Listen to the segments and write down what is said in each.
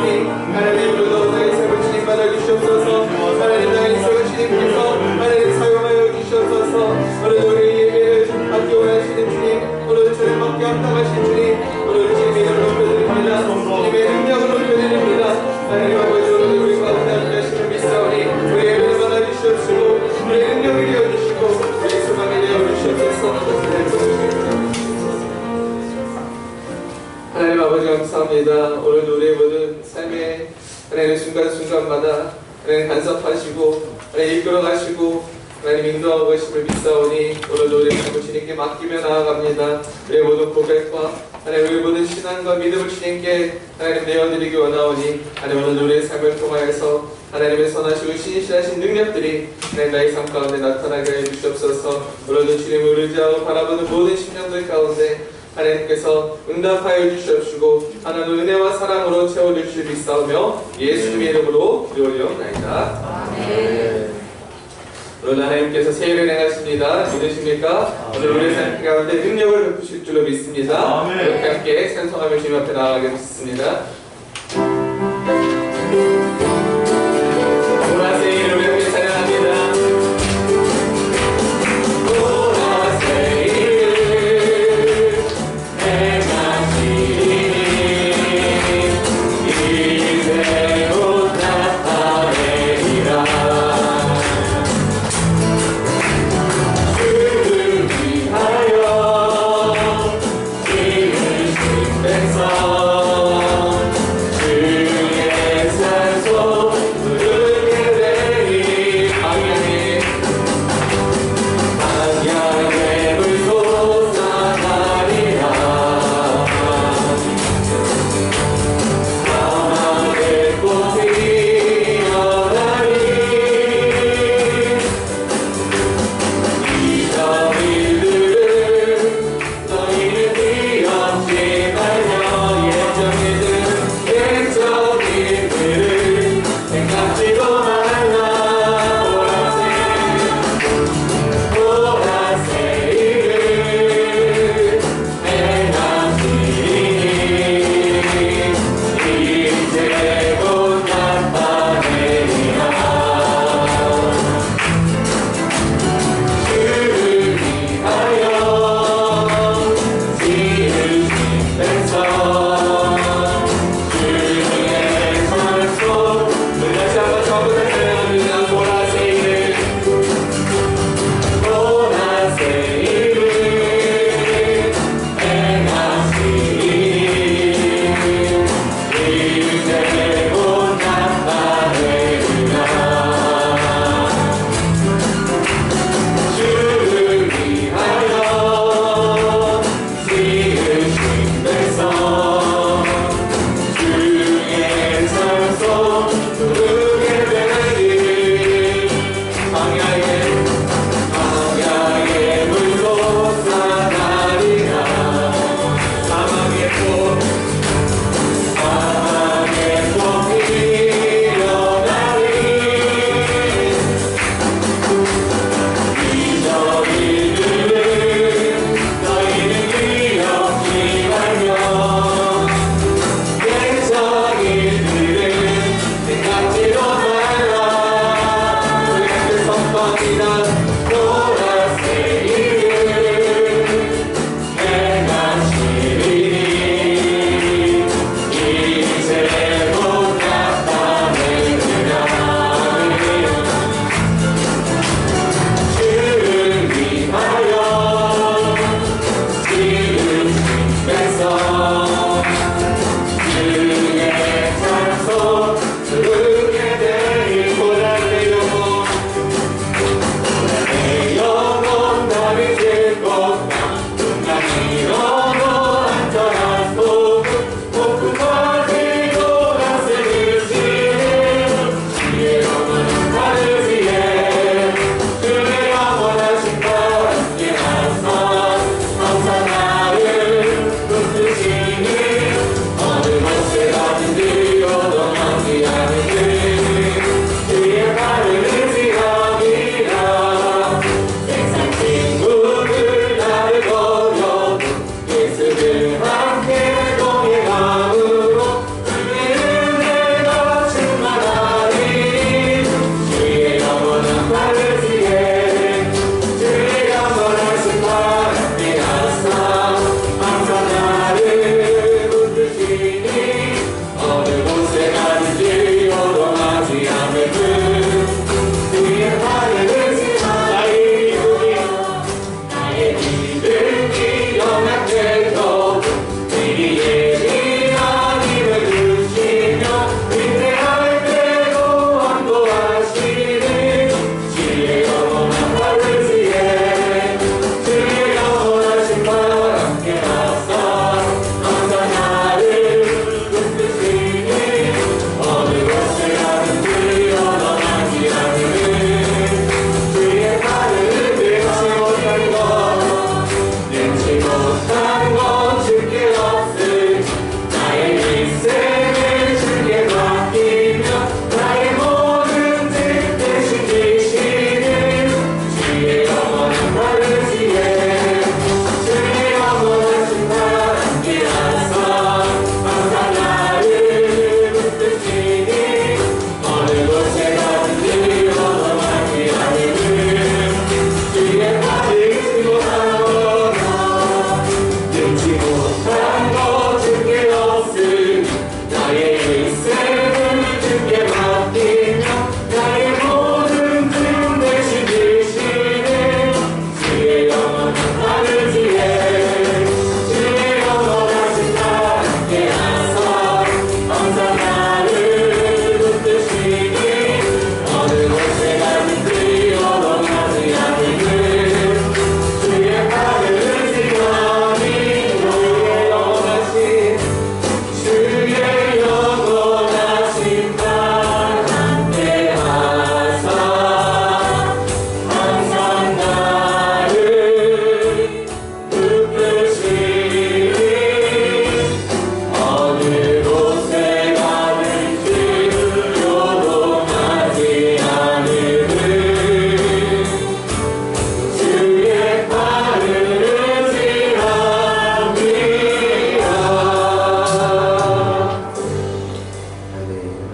주님, 하나님 오늘도 나의 삶을 주님 받아주시옵소서. 하나님 나의 인생을 주님께서 하나님 사용하여 주시옵소서. 오늘도 우리 예배를 받기 원하시는 주님, 오늘도 저를 받기 합당하신 주님, 오늘도 주님의 이름을 높여드립니다. 주님의 능력을 높여드립니다. 하나님 아버지 오늘도 우리 가운데 함께하심을 믿사오니 우리 예배를 받아주시옵시고 우리 능력이 되어주시고 우리 소망이 되어주시옵소서. 하나님 아버지 감사합니다. 오늘도 우리의 모든 삶의 하나님 순간순간마다 하나님 간섭하시고 하나님 이끌어가시고 하나님 인도하고 계심을 믿사오니 오늘도 우리의 삶을 주님께 맡기며 나아갑니다. 우리의 모든 고백과 하나님 우리의 모든 신앙과 믿음을 주님께 하나님 내어드리기 원하오니 하나님 오늘도 우리의 삶을 통하여서 하나님의 선하시고 신실하신 능력들이 하나님 나의 삶 가운데 나타나게 해주시옵소서. 오늘도 주님을 의지하고 바라보는 모든 심령들 가운데 하나님께서 응답하여 주시옵시고 하나님의 은혜와 사랑으로 채워주실 믿사오며 예수님의 이름으로 기도하옵나이다. 아멘. 오늘 하나님께서 세일을 행하십니다. 믿으십니까? 오늘 우리의 삶 가운데 능력을 베푸실 줄로 믿습니다. 이렇게 함께 찬송하며 주님 앞에 나아가겠습니다. 보라세일을 우리 함께 찬양합니다. 내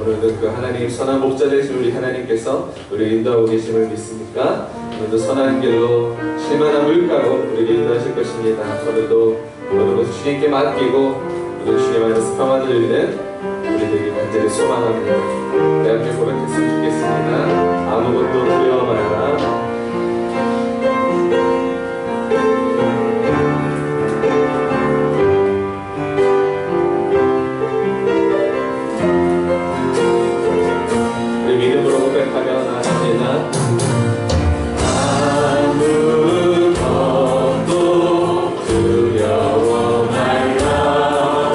오늘도 그 하나님 선한 목자 되신 우리 하나님께서 우리를 인도하고 계심을 믿습니까? 오늘도 선한 길로 실만한 물가로 우리를 인도하실 것입니다. 오늘도 모든 것을 주님께 맡기고 모든 주님 안에서 평안을 누리는 우리들에게 간절히 소망합니다. 내 앞에 고백했으면 좋겠습니다. 아무것도 두려워 말아라. 믿음으로 고백하며 나아갑니다. 아무것도 두려워 말라.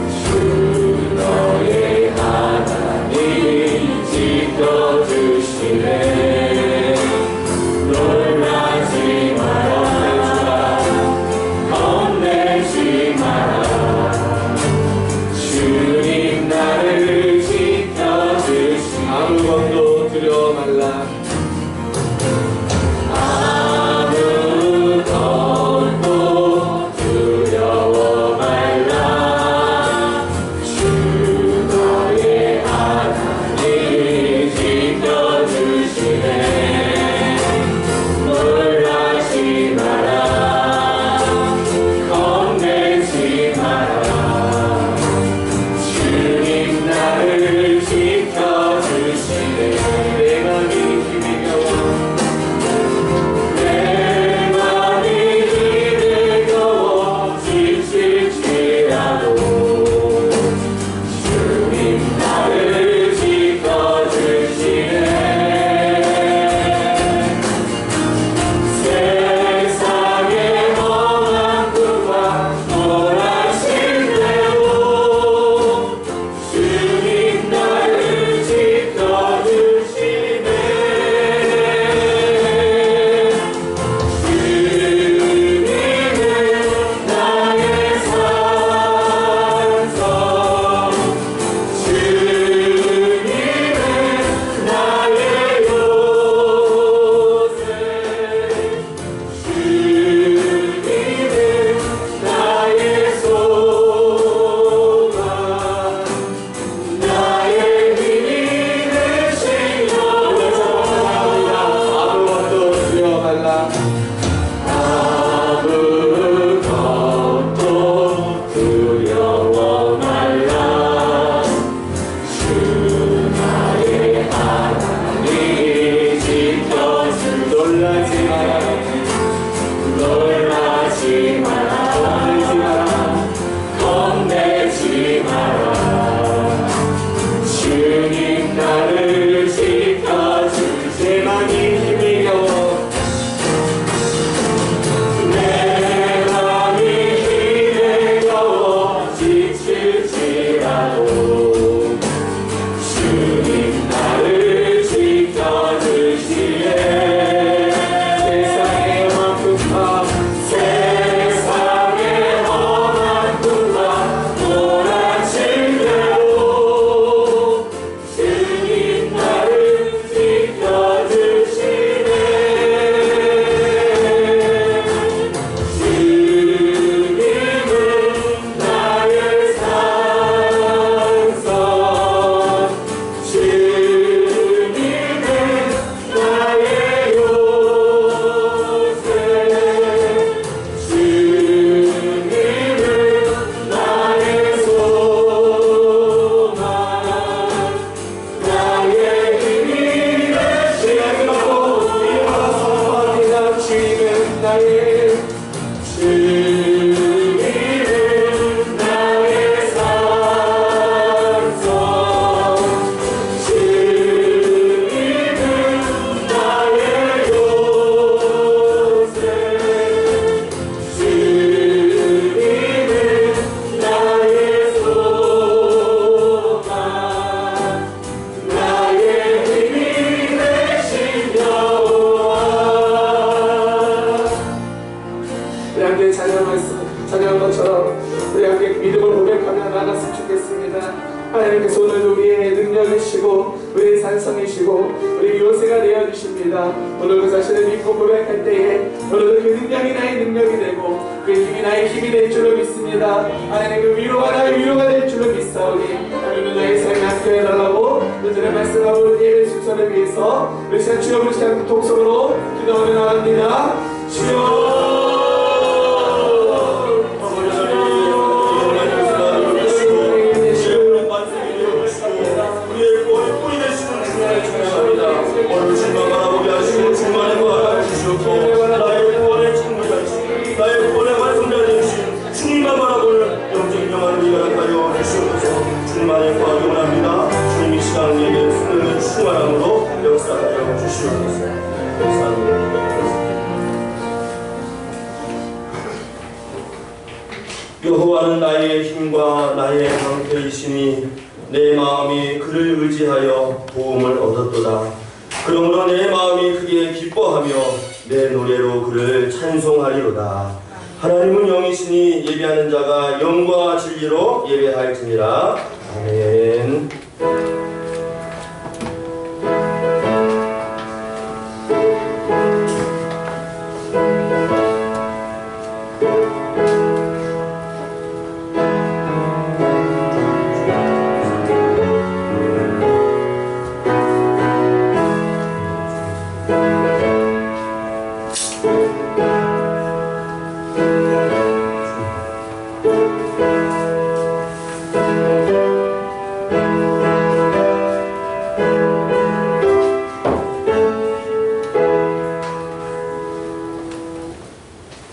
주 너의 하나님 지켜주시네. 놀라지 마라. 겁내지 마라. 주님 나를 지켜주시네. 아무것도 두려워 말라. 아무것도 두려워 말라. 주 너의 하나님 지켜주시네. 놀라지 마라. 겁내지 마라. 주님 나를 지켜주시네. 내 맘이 힘이 겨워. 내 맘이 힘이 겨워 지칠지라도 주님 나를 지켜주시네. 세상의 험한 꿈과 몰아칠 때도 주님 나를 지켜주시네. 주님은 나의 산성, 주님은 나의 요새, 주님은 나의 소망, 나의 힘이 되신 여호와. 아무것도 두려워 말라. 아무것도 두려워 말라. 주 나의 하나님 지켜주. 놀라지 마라. 놀라지 마라. 겁내지 마라. 겁내지 마라. 주님 나를 지켜주시. 내 맘이 힘이 겨워. 내 맘이 힘에 겨워 지칠지라도 주님 나를 지켜주시네. 세상의 험한 꿈과 세상의 험한 꿈과 몰아칠 때도 주님 나를 지켜주시네. 주님은 나의 산성, 주님은 나의 요새, 주님은 나의 소망, 나의 힘이 되시고. 주님은 나의 주님은 나의 산성, 주님은 나의 요새, 주님은 나의 소망, 나의 힘이 되신 여호와. 우리 함께 찬양한 것처럼 우리 함께 믿음을 고백하며 나갔으면 좋겠습니다. 하나님께서 오늘도 우리의 능력이시고 우리의 산성이시고 우리 요새가 되어주십니다. 오늘 그 자신을 믿고 고백할 때에 오늘도 그 능력이 나의 능력이 되고 그 힘이 나의 힘이 될 줄로 믿습니다. 하나님 그 위로가 나의 위로가 될 줄로 믿사오니 하나님 나의 삶에 함께 해달라고 오늘의 말씀하고 예배 순서를 위해서 우리 시간 주여 부르지 않고 동성으로 기도하며 나갑니다. 주여 여호와는 나의 힘과 나의 방패이시니 내 마음이 그를 의지하여 도움을 얻었도다. 그러므로 내 마음이 크게 기뻐하며 내 노래로 그를 찬송하리로다. 하나님은 영이시니 예배하는 자가 영과 진리로 예배할지니라. 아멘.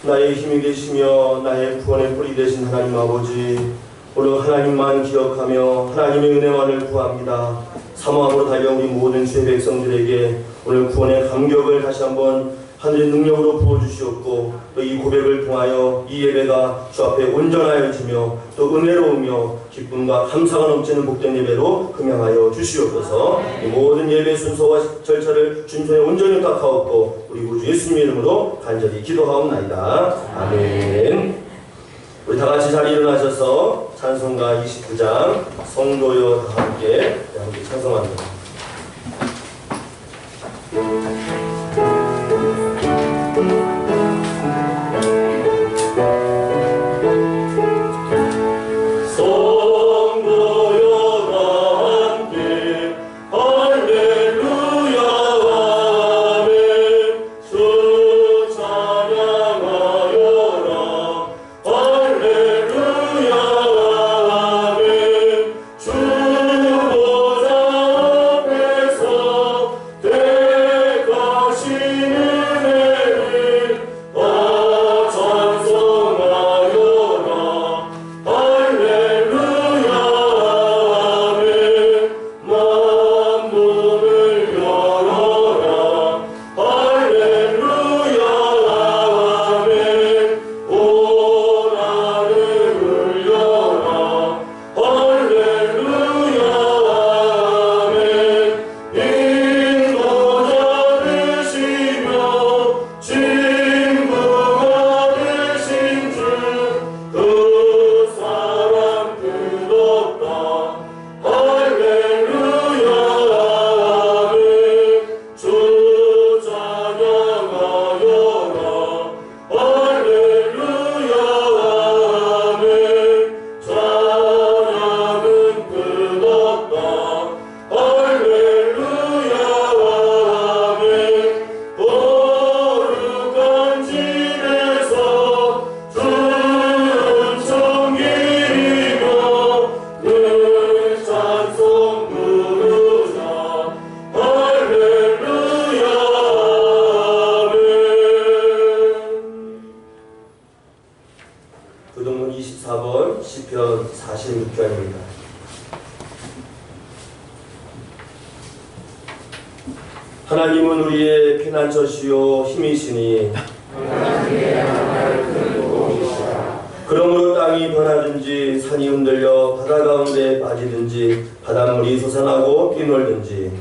나의 힘이 되시며 나의 구원의 뿌리 되신 하나님 아버지, 오늘 하나님만 기억하며 하나님의 은혜만을 구합니다. 사모함으로 달려온 우리 모든 주의 백성들에게 오늘 구원의 감격을 다시 한번 하늘의 능력으로 부어주시옵고, 또 이 고백을 통하여 이 예배가 주 앞에 온전하여지며 또 은혜로우며 기쁨과 감사가 넘치는 복된 예배로 금양하여 주시옵소서. 이 모든 예배 순서와 절차를 주님 손에 온전히 닦아옵고 우리 구주 예수님의 이름으로 간절히 기도하옵나이다. 아멘. 우리 다같이 자리 일어나셔서 찬송가 29장 성도여 다 함께 찬송합니다. 부등문 24번 시편 46편입니다. 하나님은 우리의 피난처시요 힘이시니 그러므로 땅이 변하든지 산이 흔들려 바다 가운데 빠지든지 바닷물이 솟아나고 뛰놀든지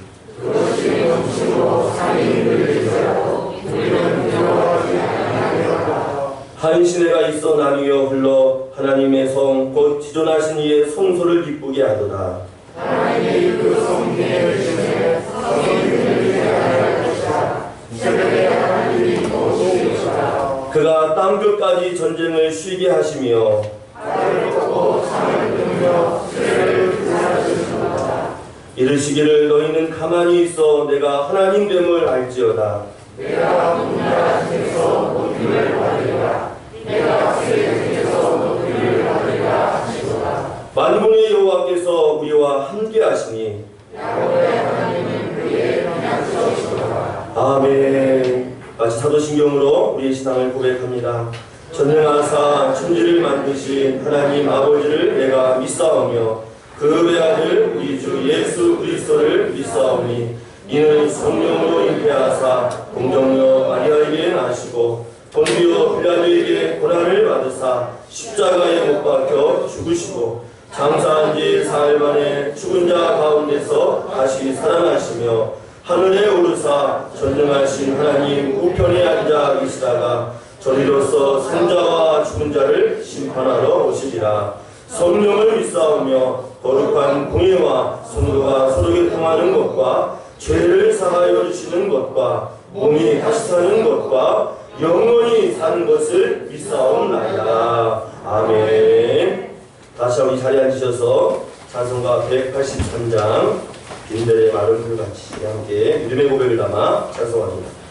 한 시내가 있어 나뉘어 흘러 하나님의 성 곧 지존하신 이의 성소를 기쁘게 하도다. 하나님의 그 성민의 의심에 성인들을 위하여 것이다. 새벽에 하나님이 도우시리라. 그가 땅끝까지 전쟁을 쉬게 하시며 하늘을 걷고 창을 끊으며 수레를 불사르시도다. 이르시기를 너희는 가만히 있어 내가 하나님 됨을 알지어다. 내가 누구나 중에서 높임을 받으리라. 내가 세계 중에서 높임을 받으리라 하시도다. 만군의 여호와께서 우리와 함께 하시니 야곱의 하나님은 그의 평안주시도다. 아멘. 마치 사도신경으로 우리의 신앙을 고백합니다. 전능하사 천지를 만드신 하나님 아버지를 내가 믿사오며 그 외아들 우리 주 예수 그리스도를 믿사오니 이는 성령으로 잉태하사 공정녀 마리아에게 나시고 본디오 빌라도에게 고난을 받으사 십자가에 못 박혀 죽으시고 장사한 지 사흘 만에 죽은 자 가운데서 다시 살아나시며 하늘에 오르사 전능하신 하나님 우편에 앉아 계시다가 저리로서 산자와 죽은 자를 심판하러 오시리라. 성령을 믿사오며 거룩한 공예와 성도가 서로 교통하는 것과 죄를 사하여 주시는 것과 몸이 다시 사는 것과 영원히 사는 것을 믿사옵나이다. 아멘. 다시 한번 이 자리에 앉으셔서 찬송가 183장 빈들의 마른 불같이 함께 믿음의 고백을 담아 찬송합니다.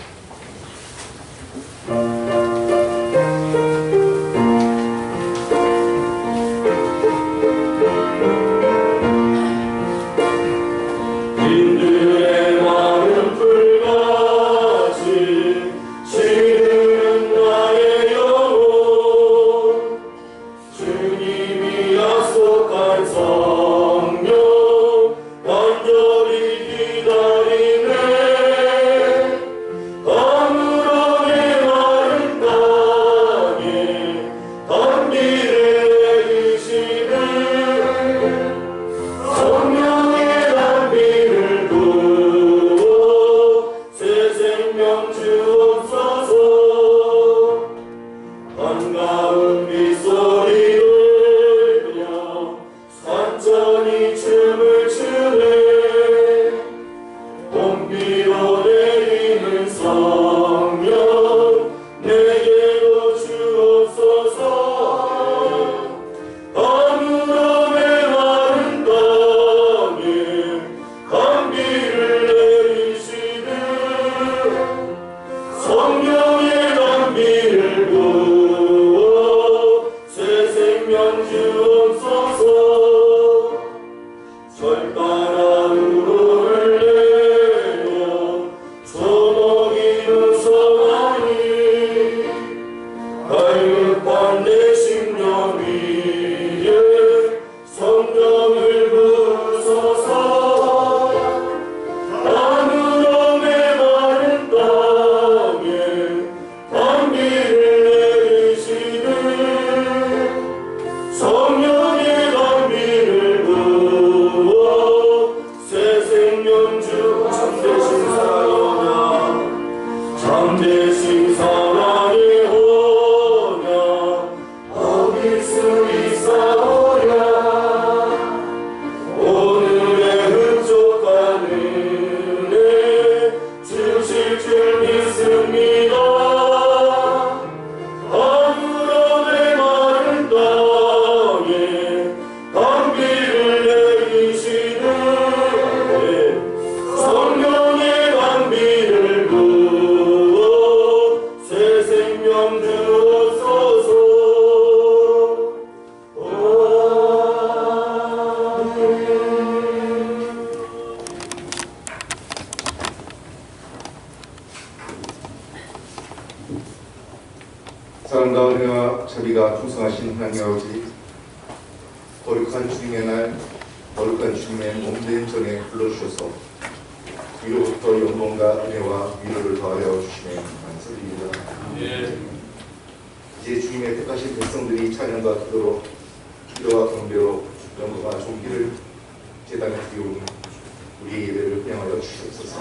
사랑과 은혜와 자비가 풍성하신 하나님 아버지, 거룩한 주님의 날, 거룩한 주님의 몸된 전에 불러주셔서 위로부터 영광과 은혜와 위로를 더하여 주시네 감사드립니다. 이제 주님의 택하신 백성들이 찬양과 기도로, 기도와 경배로 영광과 존귀를 제단에 드리오니 우리의 예배를 그냥하여 주시옵소서.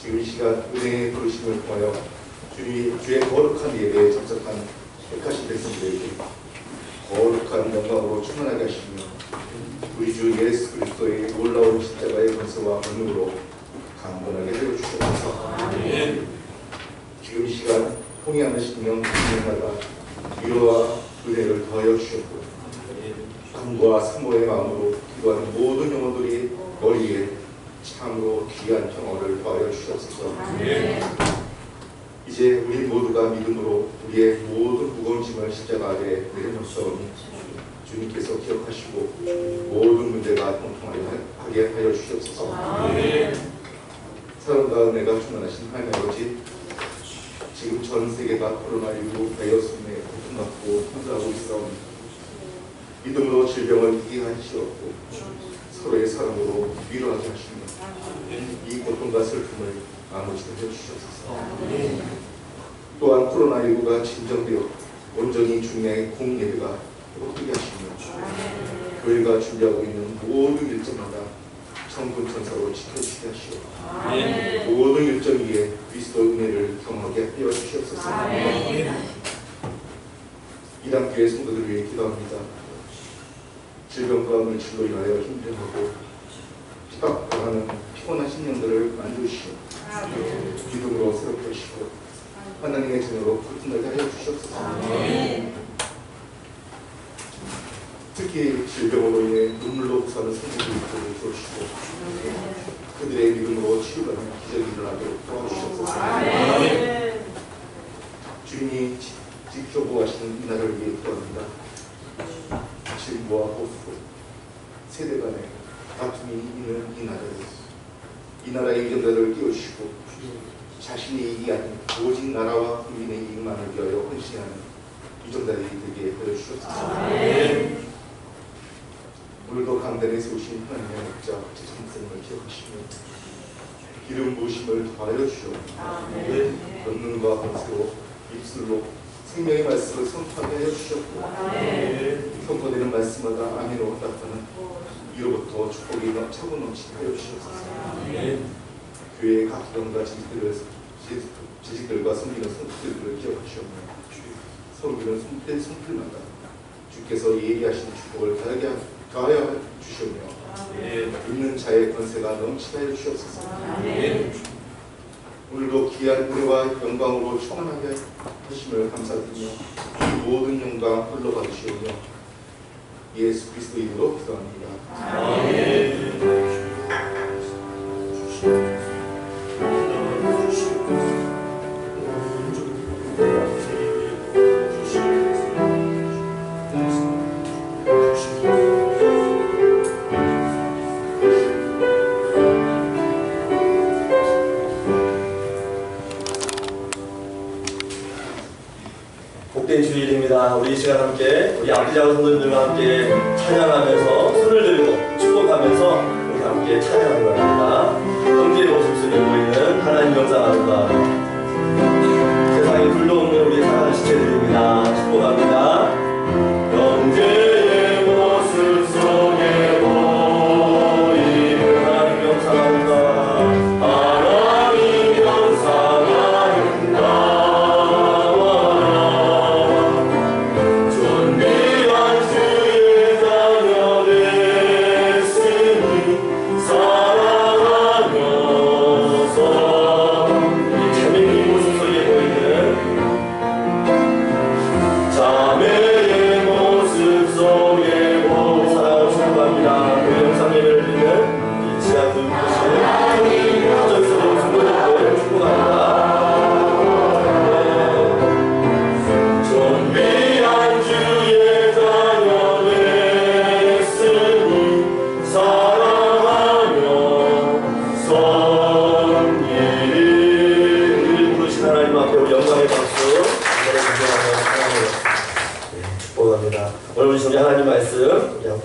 지금 이 시간 은혜의 부르심을 통하여 주의 거룩한 예배에 참석한 택하신 백성들에게 거룩한 영광으로 충만하게 하시며 우리 주 예수 그리스도의 놀라운 십자가의 권세와 권능으로 강건하게 되어 주시옵소서. 지금 이 시간 통해하는 심령 진행하다 위로와 은혜를 더하여 주셨고 감과 사모의 마음으로 기도하는 모든 영혼들이 참으로 귀한 평화를 더하여 주옵소서. 이제 우리 모두가 믿음으로 우리의 모든 무거운 짐을 십자가 아래 내려놓사오니 주님께서 기억하시고 모든 문제가 통통하게 하여 주옵소서. 사랑과 은혜가 충만하신 하나님 아버지, 지금 전 세계가 코로나19 바이러스에 고통받고 힘들어하고 있사오니 믿음으로 질병을 이기게 하시옵고 서로의 사랑으로 위로하게 하시며 이 고통과 슬픔을 나누시게 해주시옵소서. 또한 코로나19가 진정되어 온전히 주님의 공예배가 회복되게 하시며 교회가 준비하고 있는 모든 일정마다 천군 천사로 지켜주시게 하시오. 모든 일정 위에 그리스도 은혜를 경험하게 하여 주시옵소서. 이단교회 성도들 위해 기도합니다. 질병과 물질로 인하여 힘들어하고 핍박당하는 피곤한 심령들을 만드시오. 믿음으로 새롭게 하시고 하나님의 전으로 거듭나게 하여 주시옵소서. 특히 질병으로 인해 눈물로 사는 성도들을 도와주시고 그들의 믿음으로 치유받는 기적이 일어나도록 도와주시옵소서. 주님이 지켜보시는 이 나라를 위해 기도합니다. 진보와 보수, 세대 간의 다툼이 있는 이 나라의 이정자들을 띄워주시고 자신의 이익이 아닌 오직 나라와 국민의 이익만을 위하여 헌신하는 이정자들이 되게 해주시옵소서. 오늘도 강단에 세우신 하나님의 목자 제정성을 기억하시며 기름 부으심을 더하여 주시오. 권능과 권세로 입술로 생명의 말씀을 선포하게 하여 주셨고 선포되는 말씀마다 아멘으로 응답하는 이로부터 축복이 차고 넘치게 하여 주시옵소서. 교회의 각 기관과 재직들과 섬기는 성도들을 기억하시오며 섬기는 손길마다 주께서 예리하신 축복을 더하여 주시오며 있는 자의 권세가 넘치게 하여 주시옵소서. 오늘도 귀한 은혜와 영광으로 충만하게 하심을 감사드리며 이 모든 영광 홀로 받으시오며 예수 그리스도 이름으로 기도합니다. 복된 주일입니다. 우리 이 시간 함께 우리 아버지하고 성도님들과 함께 찬양하면서 손을 들고 축복하면서 우리 함께 찬양하는 겁니다. 형제의 모습 속에 보이는 하나님 영상 아름다움 세상에 불러오는 우리 사랑하는 지체들입니다. 축복합니다. 형제의 모습 속에 보이는 하나님 영상 아름다움 하나님 영상 아름다움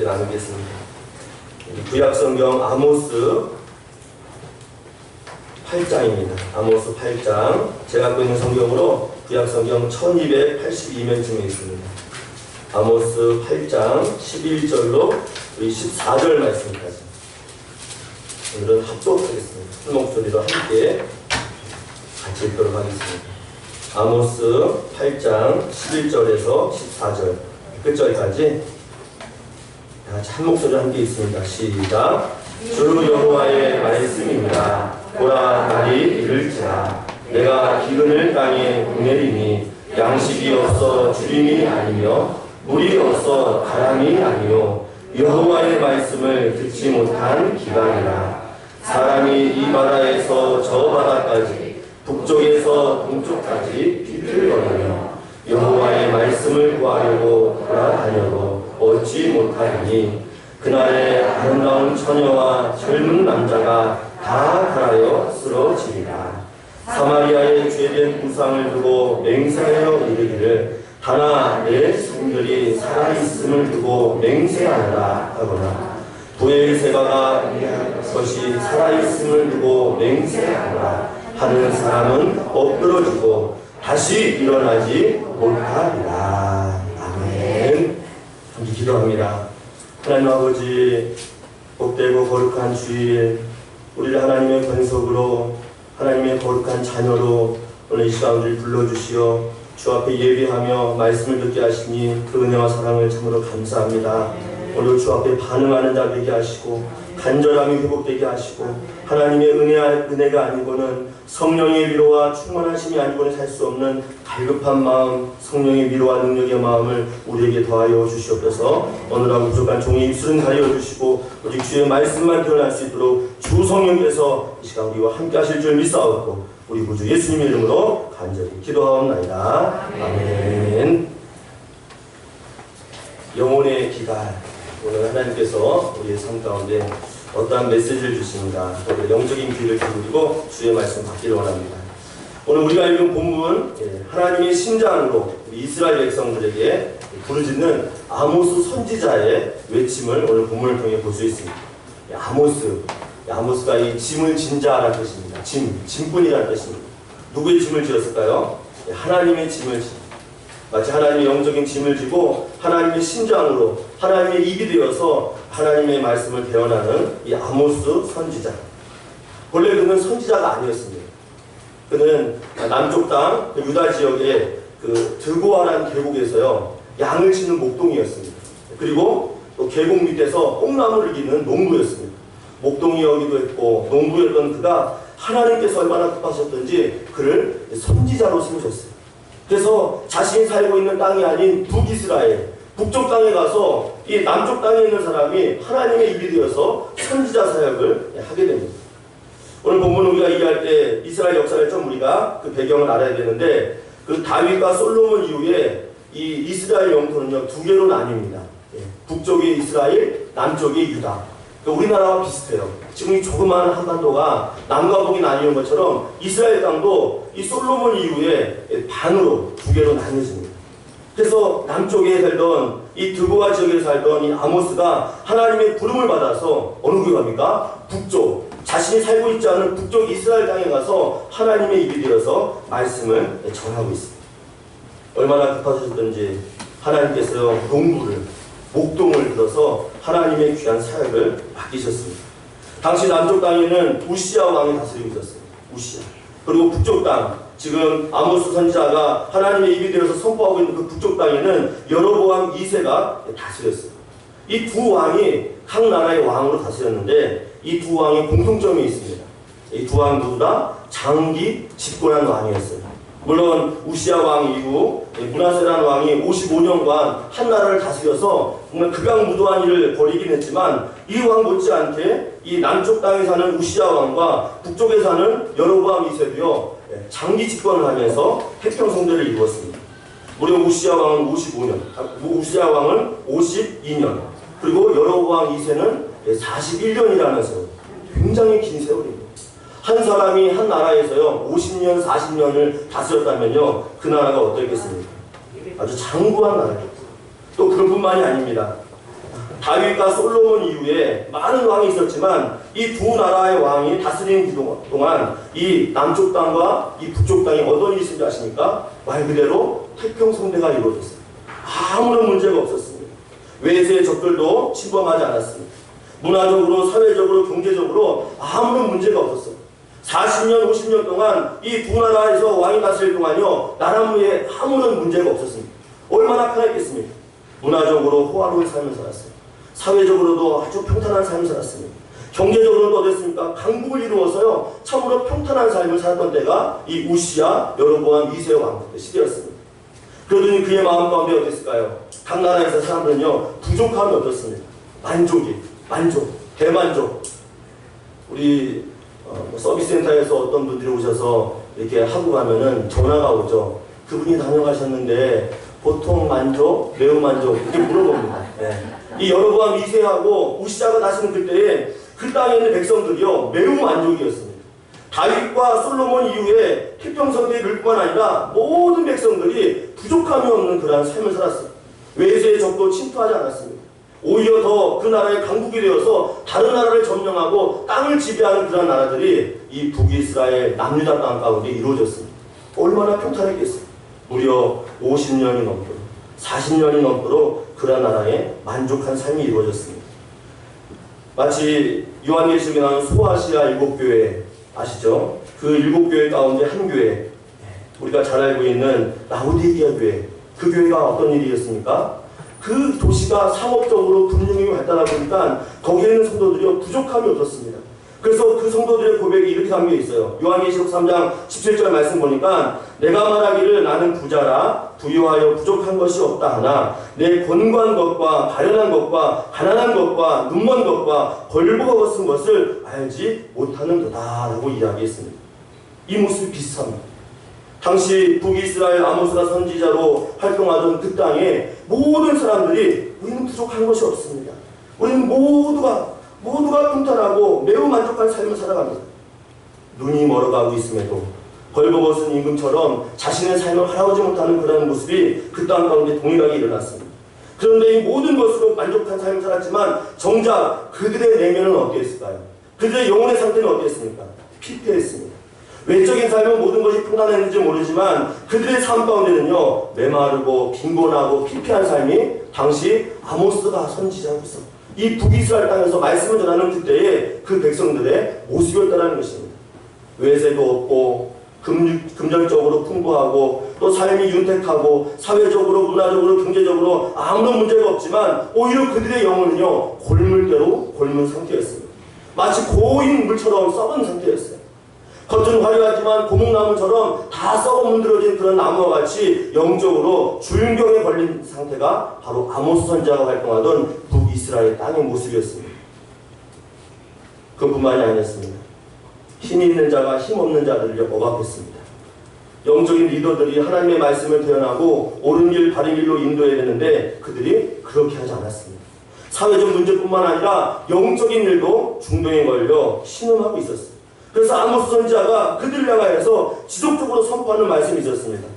나누겠습니다. 구약성경 아모스 8장입니다. 아모스 8장 제가 갖고 있는 성경으로 구약성경 1282면쯤에 있습니다. 아모스 8장 11절로 우리 14절 말씀까지 오늘은 합독하겠습니다. 큰 목소리로 함께 같이 읽도록 하겠습니다. 아모스 8장 11절에서 14절 끝절까지 같이 한 목소리로 함께 있습니다. 시작. 주 여호와의 말씀입니다. 보라 날이 이를지라 내가 기근을 땅에 보내리니 양식이 없어 주림이 아니며 물이 없어 가람이 아니요 여호와의 말씀을 듣지 못한 기간이라 사람이 이 바다에서 저 바다까지 북쪽에서 동쪽까지 빛을 걸으며 여호와의 말씀을 구하려고 돌아다녀도 얻지 못하리니 그날에 아름다운 처녀와 젊은 남자가 다 갈아여 쓰러지리라. 사마리아의 죄된 우상을 두고 맹세하여 이르기를 다나 내 성들이 살아있음을 두고 맹세하노라 하거나 부엘세바가 것이 살아있음을 두고 맹세하노라 하는 사람은 엎드러지고 다시 일어나지 못하리라. 아멘. 함께 기도합니다. 하나님 아버지, 복되고 거룩한 주일, 우리를 하나님의 권속으로 하나님의 거룩한 자녀로 오늘 이 시간 우리를 불러주시어 주 앞에 예배하며 말씀을 듣게 하시니 그 은혜와 사랑을 참으로 감사합니다. 오늘 주 앞에 반응하는 자 되게 하시고 간절함이 회복되게 하시고 하나님의 은혜가 아니고는 성령의 위로와 충만하심이 아니고는 살 수 없는 갈급한 마음, 성령의 위로와 능력의 마음을 우리에게 더하여 주시옵소서. 오늘하고 부족한 종의 입술은 가려 주시고 오직 주의 말씀만 드러날 수 있도록 주 성령께서 이 시간 우리와 함께 하실 줄 믿사옵고 우리 구주 예수님의 이름으로 간절히 기도하옵나이다. 아멘. 영혼의 기갈. 오늘 하나님께서 우리의 삶 가운데 어떠한 메시지를 주십니다. 우리 영적인 귀를 기울이고 주의 말씀 받기를 원합니다. 오늘 우리가 읽은 본문 하나님의 심장으로 우리 이스라엘 백성들에게 부르짖는 아모스 선지자의 외침을 오늘 본문을 통해 볼 수 있습니다. 아모스가 이 짐을 진 자라는 뜻입니다. 짐꾼이라는 뜻입니다. 누구의 짐을 지었을까요? 하나님의 짐을 진. 마치 하나님의 영적인 짐을 지고 하나님의 심장으로 하나님의 입이 되어서 하나님의 말씀을 대언하는 이 아모스 선지자. 본래 그는 선지자가 아니었습니다. 그는 남쪽 땅 유다 지역의 그 드고아라는 계곡에서요 양을 치는 목동이었습니다. 그리고 또 계곡 밑에서 뽕나무를 기는 농부였습니다. 목동이었기도 했고 농부였던 그가 하나님께서 얼마나 급하셨던지 그를 선지자로 세우셨어요. 그래서 자신이 살고 있는 땅이 아닌 북이스라엘, 북쪽 땅에 가서 이 남쪽 땅에 있는 사람이 하나님의 입이 되어서 선지자 사역을 하게 됩니다. 오늘 본문 우리가 이해할 때 이스라엘 역사를 좀 우리가 그 배경을 알아야 되는데 그 다윗과 솔로몬 이후에 이 이스라엘 영토는요 두 개로 나뉩니다. 북쪽이 이스라엘, 남쪽이 유다. 우리나라와 비슷해요. 지금 이 조그마한 한반도가 남과 북이 나뉘는 것처럼 이스라엘 땅도 이 솔로몬 이후에 반으로 두 개로 나뉘어집니다. 그래서 남쪽에 살던 이 드고아 지역에 살던 이 아모스가 하나님의 부름을 받아서 어느 곳에 갑니까? 북쪽, 자신이 살고 있지 않은 북쪽 이스라엘 땅에 가서 하나님의 입이 되어서 말씀을 전하고 있습니다. 얼마나 급하셨던지 하나님께서 농부를, 목동을 들어서 하나님의 귀한 사역을 맡기셨습니다. 당시 남쪽 땅에는 우시야 왕이 다스리고 있었습니다. 우시야. 그리고 북쪽 땅, 지금 아모스 선지자가 하나님의 입이 되어서 선포하고 있는 그 북쪽 땅에는 여로보암 2세가 다스렸어요. 이 두 왕이 각 나라의 왕으로 다스렸는데 이 두 왕의 공통점이 있습니다. 이 두 왕 모두 다 장기 집권한 왕이었어요. 물론 우시야 왕 이후 므낫세라는 왕이 55년간 한 나라를 다스려서 정말 극악무도한 일을 벌이긴 했지만 이 왕 못지않게 이 남쪽 땅에 사는 우시야 왕과 북쪽에 사는 여로보암 2세도요 장기 집권을 하면서 태평성대를 이루었습니다. 무려 우시야 왕은 55년, 우시야 왕은 52년, 그리고 여로보암 2세는 41년이라면서 굉장히 긴 세월입니다. 한 사람이 한 나라에서요 50년, 40년을 다스렸다면요 그 나라가 어떻겠습니까? 아주 장구한 나라입니다. 또 그뿐만이 아닙니다. 다윗과 솔로몬 이후에 많은 왕이 있었지만 이 두 나라의 왕이 다스리는 동안 이 남쪽 땅과 이 북쪽 땅에 어떤 일이 있는지 아십니까? 말 그대로 태평성대가 이루어졌어요. 아무런 문제가 없었습니다. 외세의 적들도 침범하지 않았습니다. 문화적으로, 사회적으로, 경제적으로 아무런 문제가 없었어요. 40년, 50년 동안 이 두 나라에서 왕이 다스릴 동안요 나라무에 아무런 문제가 없었습니다. 얼마나 편했겠습니까? 문화적으로 호화로운 삶을 살았어요. 사회적으로도 아주 평탄한 삶을 살았습니다. 경제적으로도 어땠습니까? 강국을 이루어서요 참으로 평탄한 삶을 살았던 때가 이 우시야 여로보암 2세 왕 시대였습니다. 그러더니 그의 마음 가운데 어땠을까요? 각 나라에서 사람들은요 부족함이 없었습니다. 만족, 대만족. 우리 서비스 센터에서 어떤 분들이 오셔서 이렇게 하고 가면은 전화가 오죠. 그분이 다녀가셨는데 보통 만족, 매우 만족 이렇게 물어봅니다. 네. 이 여로보암 2세하고 우시아가 다스린 그때에 그 땅에 있는 백성들이요 매우 만족이었습니다. 다윗과 솔로몬 이후에 태평성대에 이를 뿐만 아니라 모든 백성들이 부족함이 없는 그러한 삶을 살았습니다. 외세의 적도 침투하지 않았습니다. 오히려 더 그 나라의 강국이 되어서 다른 나라를 점령하고 땅을 지배하는 그런 나라들이 이 북이스라엘 남유다 땅 가운데 이루어졌습니다. 얼마나 평탄했겠어요. 무려 50년이 넘도록 40년이 넘도록 그런 나라에 만족한 삶이 이루어졌습니다. 마치 요한계시록에 나오는 소아시아 7교회 아시죠? 그 7교회 가운데 한 교회, 우리가 잘 알고 있는 라오디게아 교회, 그 교회가 어떤 일이었습니까? 그 도시가 상업적으로 금융이 발달하다 보니까 거기에 있는 성도들이 부족함이 없었습니다. 그래서 그 성도들의 고백이 이렇게 담겨 있어요. 요한계시록 3장 17절 말씀 보니까 내가 말하기를 나는 부자라 부유하여 부족한 것이 없다 하나 내 권고한 것과 가련한 것과 가난한 것과 눈먼 것과 벌보가 벗은 것을 알지 못하는도다 라고 이야기했습니다. 이 모습이 비슷합니다. 당시 북이스라엘 아모스가 선지자로 활동하던 그 땅에 모든 사람들이 우리는 부족한 것이 없습니다. 우리는 모두가 평탄하고 매우 만족한 삶을 살아갑니다. 눈이 멀어가고 있음에도 벌거벗은 임금처럼 자신의 삶을 활용하지 못하는 그런 모습이 그 땅 가운데 동일하게 일어났습니다. 그런데 이 모든 것으로 만족한 삶을 살았지만 정작 그들의 내면은 어땠을까요? 그들의 영혼의 상태는 어땠습니까? 피폐했습니다. 외적인 삶은 모든 것이 평안했는지 모르지만 그들의 삶 가운데는요 메마르고 빈곤하고 피폐한 삶이 당시 아모스가 선지자로서 이 북이스라엘 땅에서 말씀을 전하는 그때의 그 백성들의 모습이었다는 것입니다. 외세도 없고 금전적으로 풍부하고 또 삶이 윤택하고 사회적으로 문화적으로 경제적으로 아무런 문제가 없지만 오히려 그들의 영혼은요 골물대로 골문 상태였습니다. 마치 고인 물처럼 썩은 상태였어요. 겉은 화려하지만 고목나무처럼 다 썩어 문드러진 그런 나무와 같이 영적으로 주윤병에 걸린 상태가 바로 아모스 선지자가 활동하던 북이스라엘 땅의 모습이었습니다. 그뿐만이 아니었습니다. 힘이 있는 자가 힘없는 자들을 억압했습니다. 영적인 리더들이 하나님의 말씀을 대언하고 옳은 길 바른 길로 인도해야 되는데 그들이 그렇게 하지 않았습니다. 사회적 문제뿐만 아니라 영적인 일도 중동에 걸려 신음하고 있었습니다. 그래서 아모스 선지자가 그들을 향하여서 지속적으로 선포하는 말씀이 있었습니다.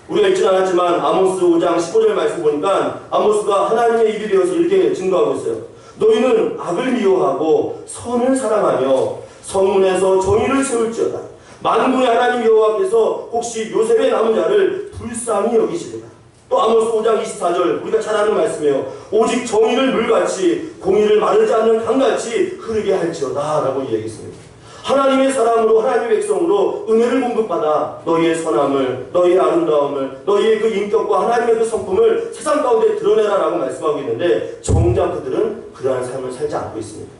우리가 읽진 않았지만 아모스 5장 15절 말씀 보니까 아모스가 하나님의 입이 되어서 이렇게 증거하고 있어요. 너희는 악을 미워하고 선을 사랑하며 성문에서 정의를 세울지어다. 만군의 하나님 여호와께서 혹시 요셉의 남은 자를 불쌍히 여기시리라. 또 아모스 5장 24절 우리가 잘 아는 말씀이에요. 오직 정의를 물같이 공의를 마르지 않는 강같이 흐르게 할지어다 라고 이야기했습니다. 하나님의 사람으로 하나님의 백성으로 은혜를 공급받아 너희의 선함을 너희의 아름다움을 너희의 그 인격과 하나님의 그 성품을 세상 가운데 드러내라 라고 말씀하고 있는데 정작 그들은 그러한 삶을 살지 않고 있습니다.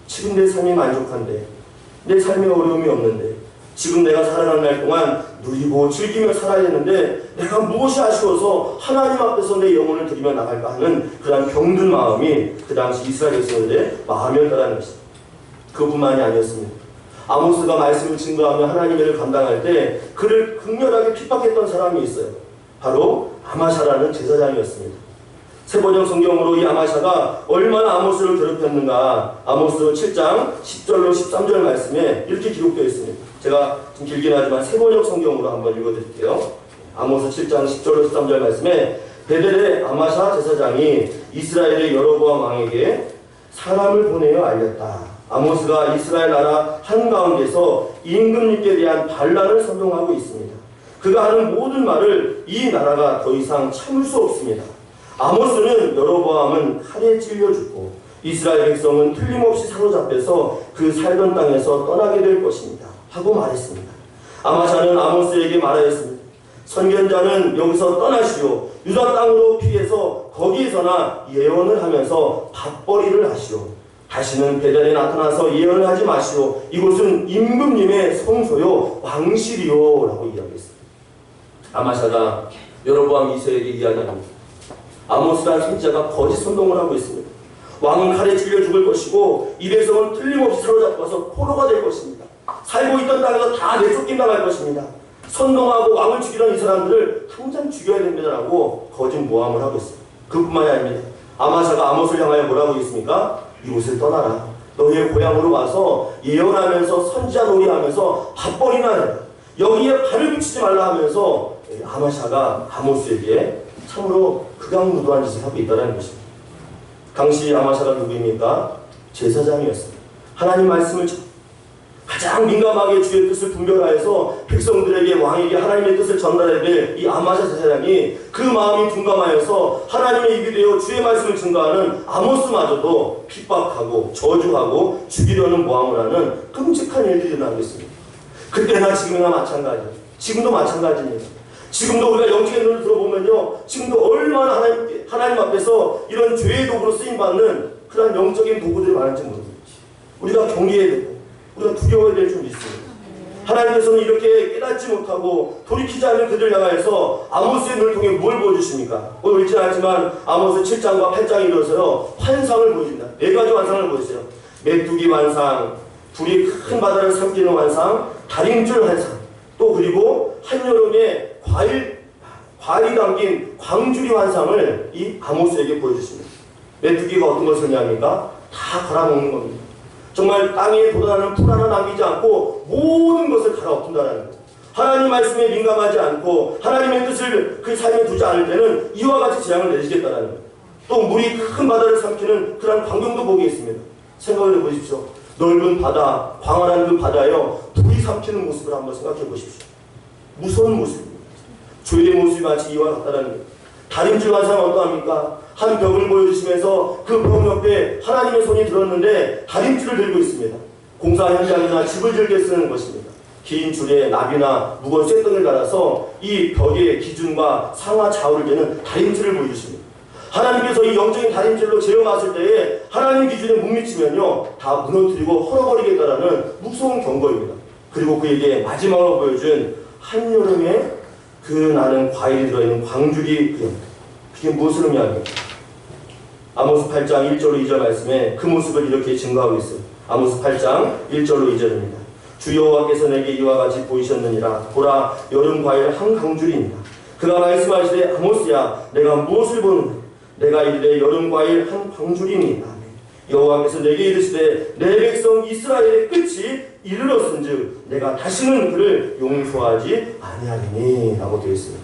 지금 내 삶이 만족한데 내 삶에 어려움이 없는데 지금 내가 살아가는 날 동안 누리고 즐기며 살아야 되는데 내가 무엇이 아쉬워서 하나님 앞에서 내 영혼을 드리며 나갈까 하는 그러한 병든 마음이 그 당시 이스라엘 백성들의 마음이었다는 것입니다. 그뿐만이 아니었습니다. 아모스가 말씀을 증거하며 하나님의 일을 감당할 때 그를 극렬하게 핍박했던 사람이 있어요. 바로 아마샤라는 제사장이었습니다. 세번역 성경으로 이 아마샤가 얼마나 아모스를 괴롭혔는가 아모스 7장 10절로 13절 말씀에 이렇게 기록되어 있습니다. 제가 좀 길긴 하지만 세번역 성경으로 한번 읽어드릴게요. 아모스 7장 10절로 13절 말씀에 베델의 아마샤 제사장이 이스라엘의 여로보암 왕에게 사람을 보내어 알렸다. 아모스가 이스라엘 나라 한가운데서 임금님께 대한 반란을 선동하고 있습니다. 그가 하는 모든 말을 이 나라가 더 이상 참을 수 없습니다. 아모스는 여로보암은 칼에 찔려 죽고 이스라엘 백성은 틀림없이 사로잡혀서 그 살던 땅에서 떠나게 될 것입니다. 하고 말했습니다. 아마샤는 아모스에게 말하였습니다. 선견자는 여기서 떠나시오. 유다 땅으로 피해서 거기에서나 예언을 하면서 밥벌이를 하시오. 다시는 베델에 나타나서 예언을 하지 마시오. 이곳은 임금님의 성소요 왕실이요 라고 이야기했습니다. 아마샤가 여로보암 2세에게 이야기합니다. 아모스라는 선지자가 거짓 선동을 하고 있습니다. 왕은 칼에 찔려 죽을 것이고 이 백성은 틀림없이 사로잡혀서 포로가 될 것입니다. 살고 있던 땅에서 다 내쫓긴당할 것입니다. 선동하고 왕을 죽이던 이 사람들을 당장 죽여야 됩니다라고 거짓 모함을 하고 있어요. 그뿐만이 아닙니다. 아마샤가 아모스를 향하여 뭐라고 했습니까? 이곳을 떠나라. 너희의 고향으로 와서 예언하면서 선지자 놀이하면서 밥벌이나 해라. 여기에 발을 붙이지 말라 하면서 아마샤가 아모스에게 참으로 극악무도한 짓을 하고 있다는 것입니다. 당시 아마샤가 누구입니까? 제사장이었습니다. 하나님 말씀을 가장 민감하게 주의 뜻을 분별하여서 백성들에게 왕에게 하나님의 뜻을 전달해야 될 이 아마샤 제사장이 그 마음이 둔감하여서 하나님의 입이 되어 주의 말씀을 증거하는 아모스마저도 핍박하고 저주하고 죽이려는 모함을 하는 끔찍한 일들이 일어나고 있습니다. 그때나 지금이나 마찬가지예요. 지금도 마찬가지입니다. 지금도 우리가 영적인 눈을 들어보면요, 지금도 얼마나 하나님 앞에서 이런 죄의 도구로 쓰임받는 그런 영적인 도구들이 많은지 모릅니다. 우리가 경계해야 되고 우리가 두려워해야 될 줄 믿습니다. 하나님께서는 이렇게 깨닫지 못하고 돌이키지 않는 그들 향하여서 아모스의 눈을 통해 뭘 보여주십니까? 오늘 읽지 않았지만 아모스 7장과 8장에 이르러서요 환상을 보여줍니다. 4가지 환상을 보여주세요. 메뚜기 환상, 불이 큰 바다를 삼키는 환상, 다림줄 환상, 또 그리고 한여름에 과일이 담긴 광주리 환상을 이 아모스에게 보여주십니다. 메뚜기가 어떤 것을 의미합니까? 다 갈아먹는 겁니다. 정말 땅에 돋아나는 풀 하나 남기지 않고 모든 것을 갈아엎는다는 거예요. 하나님 말씀에 민감하지 않고 하나님의 뜻을 그 삶에 두지 않을 때는 이와 같이 재앙을 내리시겠다는 거예요. 또 물이 큰 바다를 삼키는 그런 광경도 보게 있습니다. 생각을 해보십시오. 넓은 바다, 광활한 그 바다여 불이 삼키는 모습을 한번 생각해 보십시오. 무서운 모습입니다. 죄의 모습이 마치 이와 같다는 거예요. 다림줄 환상은 어떠합니까? 한 벽을 보여주시면서 그 벽 옆에 하나님의 손이 들었는데 다림줄을 들고 있습니다. 공사 현장이나 집을 즐겨 쓰는 것입니다. 긴 줄에 나비나 무거운 쇳덩이를 달아서 이 벽의 기준과 상하 좌우를 재는 다림줄을 보여주십니다. 하나님께서 이 영적인 다림줄로 재어놨을 때에 하나님 기준에 못 미치면요 다 무너뜨리고 헐어버리겠다라는 무서운 경고입니다. 그리고 그에게 마지막으로 보여준 한여름에 그 나는 과일이 들어있는 광주리 그입니다. 그게 무엇을 의미합니까? 아모스 8장 1절로 2절 말씀에 그 모습을 이렇게 증거하고 있어요. 아모스 8장 1절로 2절입니다. 주 여호와께서 내게 이와 같이 보이셨느니라. 보라, 여름 과일 한 강줄이니라. 그가 말씀하시되 아모스야, 내가 무엇을 보느냐? 내가 이르되 여름 과일 한 광줄이니라. 여호와께서 내게 이르시되 내 백성 이스라엘의 끝이 이르렀은즉 내가 다시는 그를 용서하지 아니하리니 라고 되어 있습니다.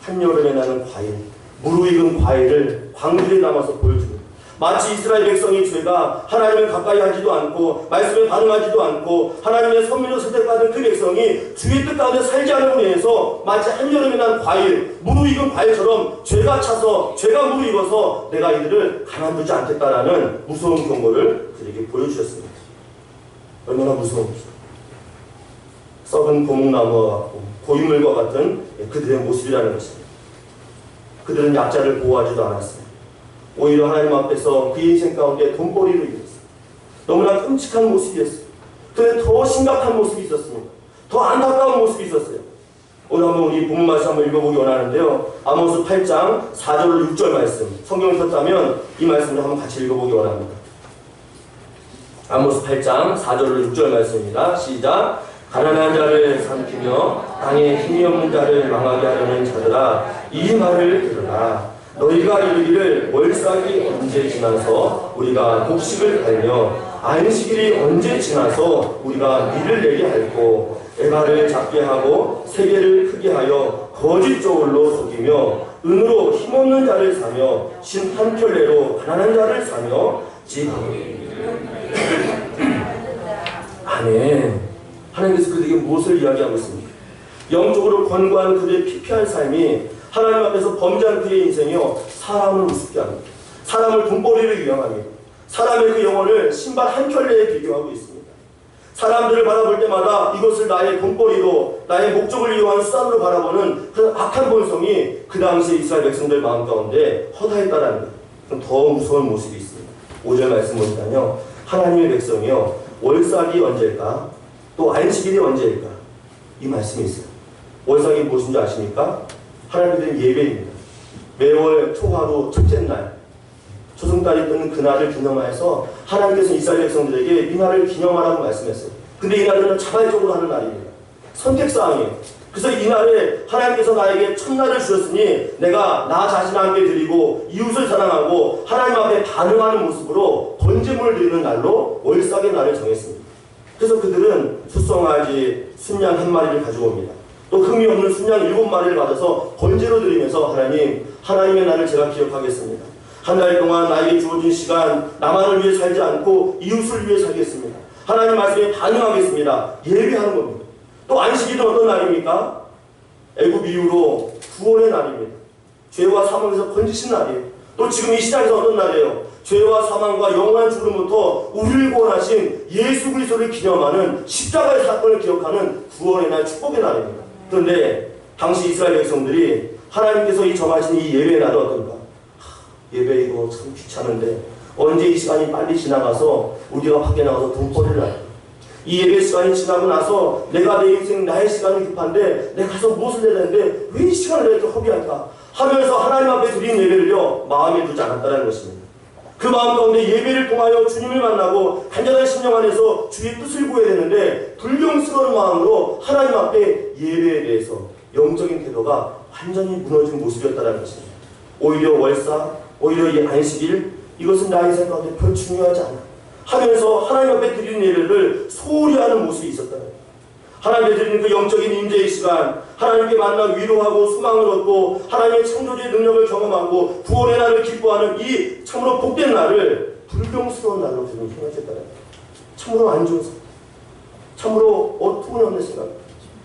한여름에 나는 과일, 무르익은 과일을 광주리에 담아서 보여줍니다. 마치 이스라엘 백성의 죄가 하나님을 가까이 하지도 않고 말씀에 반응하지도 않고 하나님의 선민으로 선택받은 그 백성이 주의 뜻 가운데 살지 않음으로 인해서 마치 한여름에 난 과일, 무르익은 과일처럼 죄가 차서 죄가 무르익어서 내가 이들을 가만두지 않겠다라는 무서운 경고를 그들에게 보여주셨습니다. 얼마나 무서운지. 썩은 고목나무와 같고 고인물과 같은 그들의 모습이라는 것입니다. 그들은 약자를 보호하지도 않았어요. 오히려 하나님 앞에서 그 인생 가운데 돈벌이로 이겼어요. 너무나 끔찍한 모습이었어요. 그런데 더 심각한 모습이 있었습니다. 더 안타까운 모습이 있었어요. 오늘 한번 우리 본문 말씀 한번 읽어보기 원하는데요. 아모스 8장 4절로 6절 말씀. 성경을 폈다면 이 말씀을 한번 같이 읽어보기 원합니다. 아모스 8장 4절로 6절 말씀입니다. 시작. 가난한 자를 삼키며 땅에 힘이 없는 자를 망하게 하려는 자들아, 이 말을 들으라. 너희가 이르기를 월삭이 언제 지나서 우리가 곡식을 갈며 안식일이 언제 지나서 우리가 밀을 내게 할고 에바를 작게 하고 세계를 크게 하여 거짓 저울로 속이며 은으로 힘없는 자를 사며 신 한 켤레로 가난한 자를 사며 아멘. 하나님께서 그들에게 무엇을 이야기하고 있습니까? 영적으로 권고한 그들의 피폐한 삶이 하나님 앞에서 범죄한 그의 인생이요 사람을 우습게 합니다. 사람을 돈벌이를 유용합니다. 사람의 그 영혼을 신발 한 켤레에 비교하고 있습니다. 사람들을 바라볼 때마다 이것을 나의 돈벌이로 나의 목적을 이용한 수단으로 바라보는 그런 악한 본성이 그 당시 이스라엘 백성들 마음 가운데 허다했다라는 것. 더 무서운 모습이 있습니다. 5절 말씀 보시면요, 하나님의 백성이요 월삭이 언제일까? 또 안식일이 언제일까? 이 말씀이 있어요. 월삭이 무엇인지 아십니까? 하나님의 예배입니다. 매월 초하루 첫째 날 조승달이 뜨는 그날을 기념하여서 하나님께서 이스라엘 백성들에게 이 날을 기념하라고 말씀했어요. 근데 이 날은 자발적으로 하는 날입니다. 선택사항이에요. 그래서 이 날에 하나님께서 나에게 첫날을 주셨으니 내가 나 자신과 함께 드리고 이웃을 사랑하고 하나님 앞에 반응하는 모습으로 번제물을 드리는 날로 월삭의 날을 정했습니다. 그래서 그들은 수송아지 순양 한 마리를 가지고 옵니다. 또 흠이 없는 순양 7마리를 받아서 번제로 드리면서 하나님의 날을 제가 기억하겠습니다. 한 달 동안 나에게 주어진 시간 나만을 위해 살지 않고 이웃을 위해 살겠습니다. 하나님 말씀에 반응하겠습니다. 예배하는 겁니다. 또 안식일은 어떤 날입니까? 애굽 이후로 구원의 날입니다. 죄와 사망에서 건지신 날이에요. 또 지금 이 시장에서 어떤 날이에요? 죄와 사망과 영원한 죽음부터 우리를 구원하신 예수 그리스도를 기념하는 십자가의 사건을 기억하는 구원의 날, 축복의 날입니다. 그런데 당시 이스라엘 백성들이 하나님께서 정하신 이 예배의 날은 어떤가? 예배 이거 참 귀찮은데 언제 이 시간이 빨리 지나가서 우리가 밖에 나가서 돈벌이를 할까? 이 예배 시간이 지나고 나서 내가 내 인생 나의 시간이 급한데 내가 가서 무엇을 해야 되는데 왜 이 시간을 내가 이렇게 허비할까? 하면서 하나님 앞에 드린 예배를요 마음에 두지 않았다는 것입니다. 그 마음 가운데 예배를 통하여 주님을 만나고 간절한 심령 안에서 주의 뜻을 구해야 되는데 불경스러운 마음으로 하나님 앞에 예배에 대해서 영적인 태도가 완전히 무너진 모습이었다는 것입니다. 오히려 월삭, 오히려 이 안식일 이것은 나의 인생 가운데 별 중요하지 않아 하면서 하나님 앞에 드리는 예배를 소홀히 하는 모습이 있었다는 거예요. 하나님께 드리는 그 영적인 임재의 시간, 하나님께 만나 위로하고 소망을 얻고 하나님의 창조주의 능력을 경험하고 구원의 날을 기뻐하는 이 참으로 복된 날을 불경스러운 날로 그들은 생각했다는 거예요. 참으로 안 좋은 생각, 참으로 터무니없는 생각.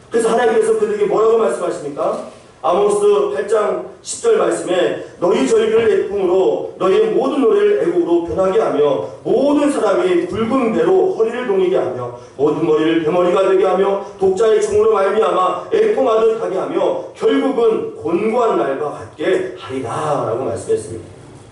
그래서 하나님께서 그들에게 뭐라고 말씀하십니까? 아모스 8장 10절 말씀에 너희 절기를 내품으로 너희의 모든 노래를 애곡으로 변하게 하며 모든 사람이 굵은 배로 허리를 동이게 하며 모든 머리를 대머리가 되게 하며 독자의 종으로 말미암아 애통하듯 하게 하며 결국은 곤고한 날과 같게 하리라 라고 말씀했습니다.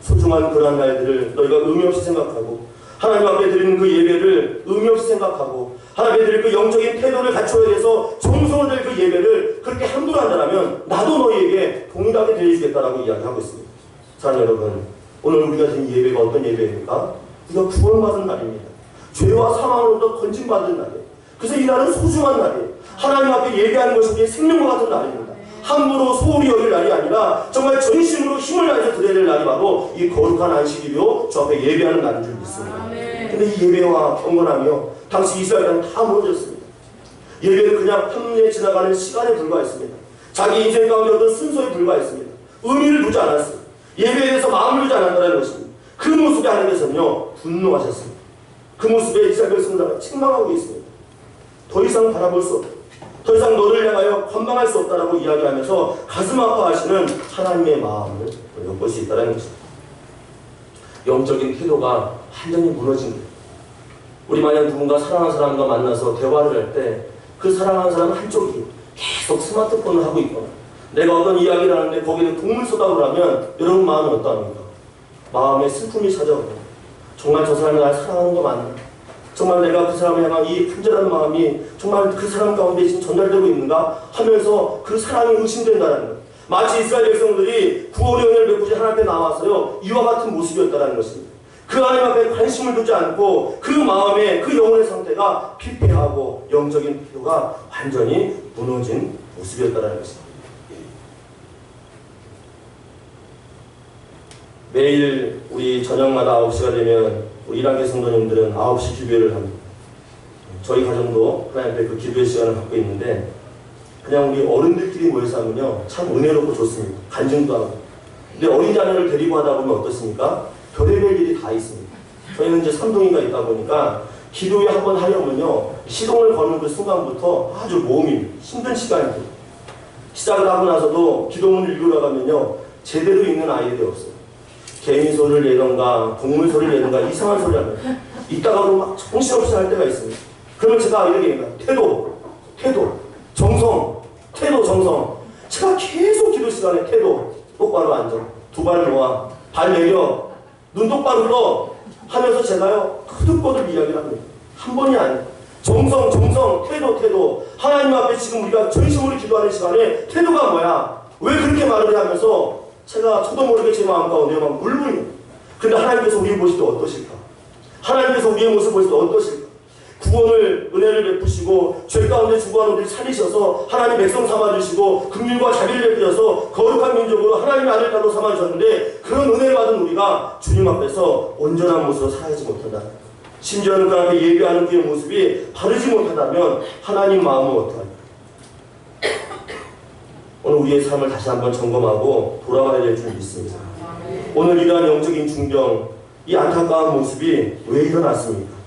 소중한 그러한 날들을 너희가 의미 없이 생각하고 하나님 앞에 드리는 그 예배를 의미 없이 생각하고 하나님 앞에 드릴 그 영적인 태도를 갖춰야 돼서 정성을 될 그 예배를 그렇게 함부로 한다면 나도 너희에게 동일하게 대해주겠다라고 이야기하고 있습니다. 사랑하는 여러분, 오늘 우리가 드린 예배가 어떤 예배입니까? 우리가 구원받은 날입니다. 죄와 사망으로부터 건진받은 날이에요. 그래서 이 날은 소중한 날이에요. 하나님 앞에 예배하는 것이 생명과 같은 날입니다. 함부로 소홀히 여길 날이 아니라 정말 전심으로 힘을 다해서 드려야 될 날이 바로 이 거룩한 안식일이요 저 앞에 예배하는 날인 줄 믿습니다. 근데 이 예배와 경건함이요 당시 이스라엘은 다 무너졌습니다. 예배는 그냥 탐내에 지나가는 시간에 불과했습니다. 자기 인생 가운데 어떤 순서에 불과했습니다. 의미를 두지 않았습니다. 예배에 대해서 마음을 두지 않았다는 것입니다. 그 모습에 하나님께서는요 분노하셨습니다. 그 모습에 이스라엘 백성들은 책망하고 있습니다. 더 이상 바라볼 수 없다. 더 이상 너를 향하여 관망할 수 없다라고 이야기하면서 가슴 아파하시는 하나님의 마음을 엿볼 수 있다는 것입니다. 영적인 태도가 완전히 무너진 거예요. 우리 만약 누군가 사랑하는 사람과 만나서 대화를 할 때 그 사랑하는 사람 한쪽이 계속 스마트폰을 하고 있거나 내가 어떤 이야기를 하는데 거기에 동물서답을 하면 여러분 마음은 어떠합니까? 마음에 슬픔이 찾아오고 정말 저 사람이 날 사랑하는 거 맞나? 정말 내가 그 사람을 향한 이 간절한 마음이 정말 그 사람 가운데 지금 전달되고 있는가 하면서 그 사랑이 의심된다는 거예요. 마치 이스라엘 백성들이 구원의 은혜를 베푸시 하나님 앞에 나와서요 이와 같은 모습이었다는 것입니다. 그 하나님 앞에 관심을 두지 않고 그 마음의 그 영혼의 상태가 피폐하고 영적인 태도가 완전히 무너진 모습이었다는 것입니다. 매일 우리 저녁마다 9시가 되면 우리 1학년 성도님들은 9시 기도회를 합니다. 저희 가정도 하나님 앞에 그 기도의 시간을 갖고 있는데 그냥 우리 어른들끼리 모여서 하면요 참 은혜롭고 좋습니다. 간증도 하고. 근데 어린 자녀를 데리고 하다 보면 어떻습니까? 별의별 일이 다 있습니다. 저희는 이제 3동이가 있다 보니까 기도회 한번 하려면요 시동을 거는 그 순간부터 아주 몸이 힘든 시간이에요. 시작을 하고 나서도 기도문을 읽으러 가면요 제대로 읽는 아이들이 없어요. 개미 소리를 내던가 동물 소리를 내던가 이상한 소리 하면 이따가도 막 정신없이 할 때가 있습니다. 그러면 제가 이렇게 얘기해요. 태도, 정성, 태도, 정성. 제가 계속 기도 시간에 태도, 똑바로 앉아, 두 발을 모아, 발 내려, 눈 똑바로 떠 하면서 제가요 거듭거듭 이야기를 합니다. 한 번이 아니에요. 정성, 태도. 하나님 앞에 지금 우리가 전심으로 기도하는 시간에 태도가 뭐야? 왜 그렇게 말을 해 하면서 제가 저도 모르게 제 마음 가운데 막 울분이 근데 하나님께서 우리 보실 때 어떠실까? 하나님께서 우리의 모습을 보실 때 어떠실까? 구원을, 은혜를 베푸시고 죄 가운데 죽어가는 우리를 살리셔서 하나님 백성 삼아주시고 긍휼과 자비를 베풀어서 거룩한 민족으로 하나님의 아들 딸로 삼아주셨는데 그런 은혜를 받은 우리가 주님 앞에서 온전한 모습으로 살아가지 못한다. 심지어는 그 앞에 예배하는 그의 모습이 바르지 못하다면 하나님 마음은 어떡할까? 오늘 우리의 삶을 다시 한번 점검하고 돌아가야 될 줄 믿습니다. 오늘 이러한 영적인 중병, 이 안타까운 모습이 왜 일어났습니까?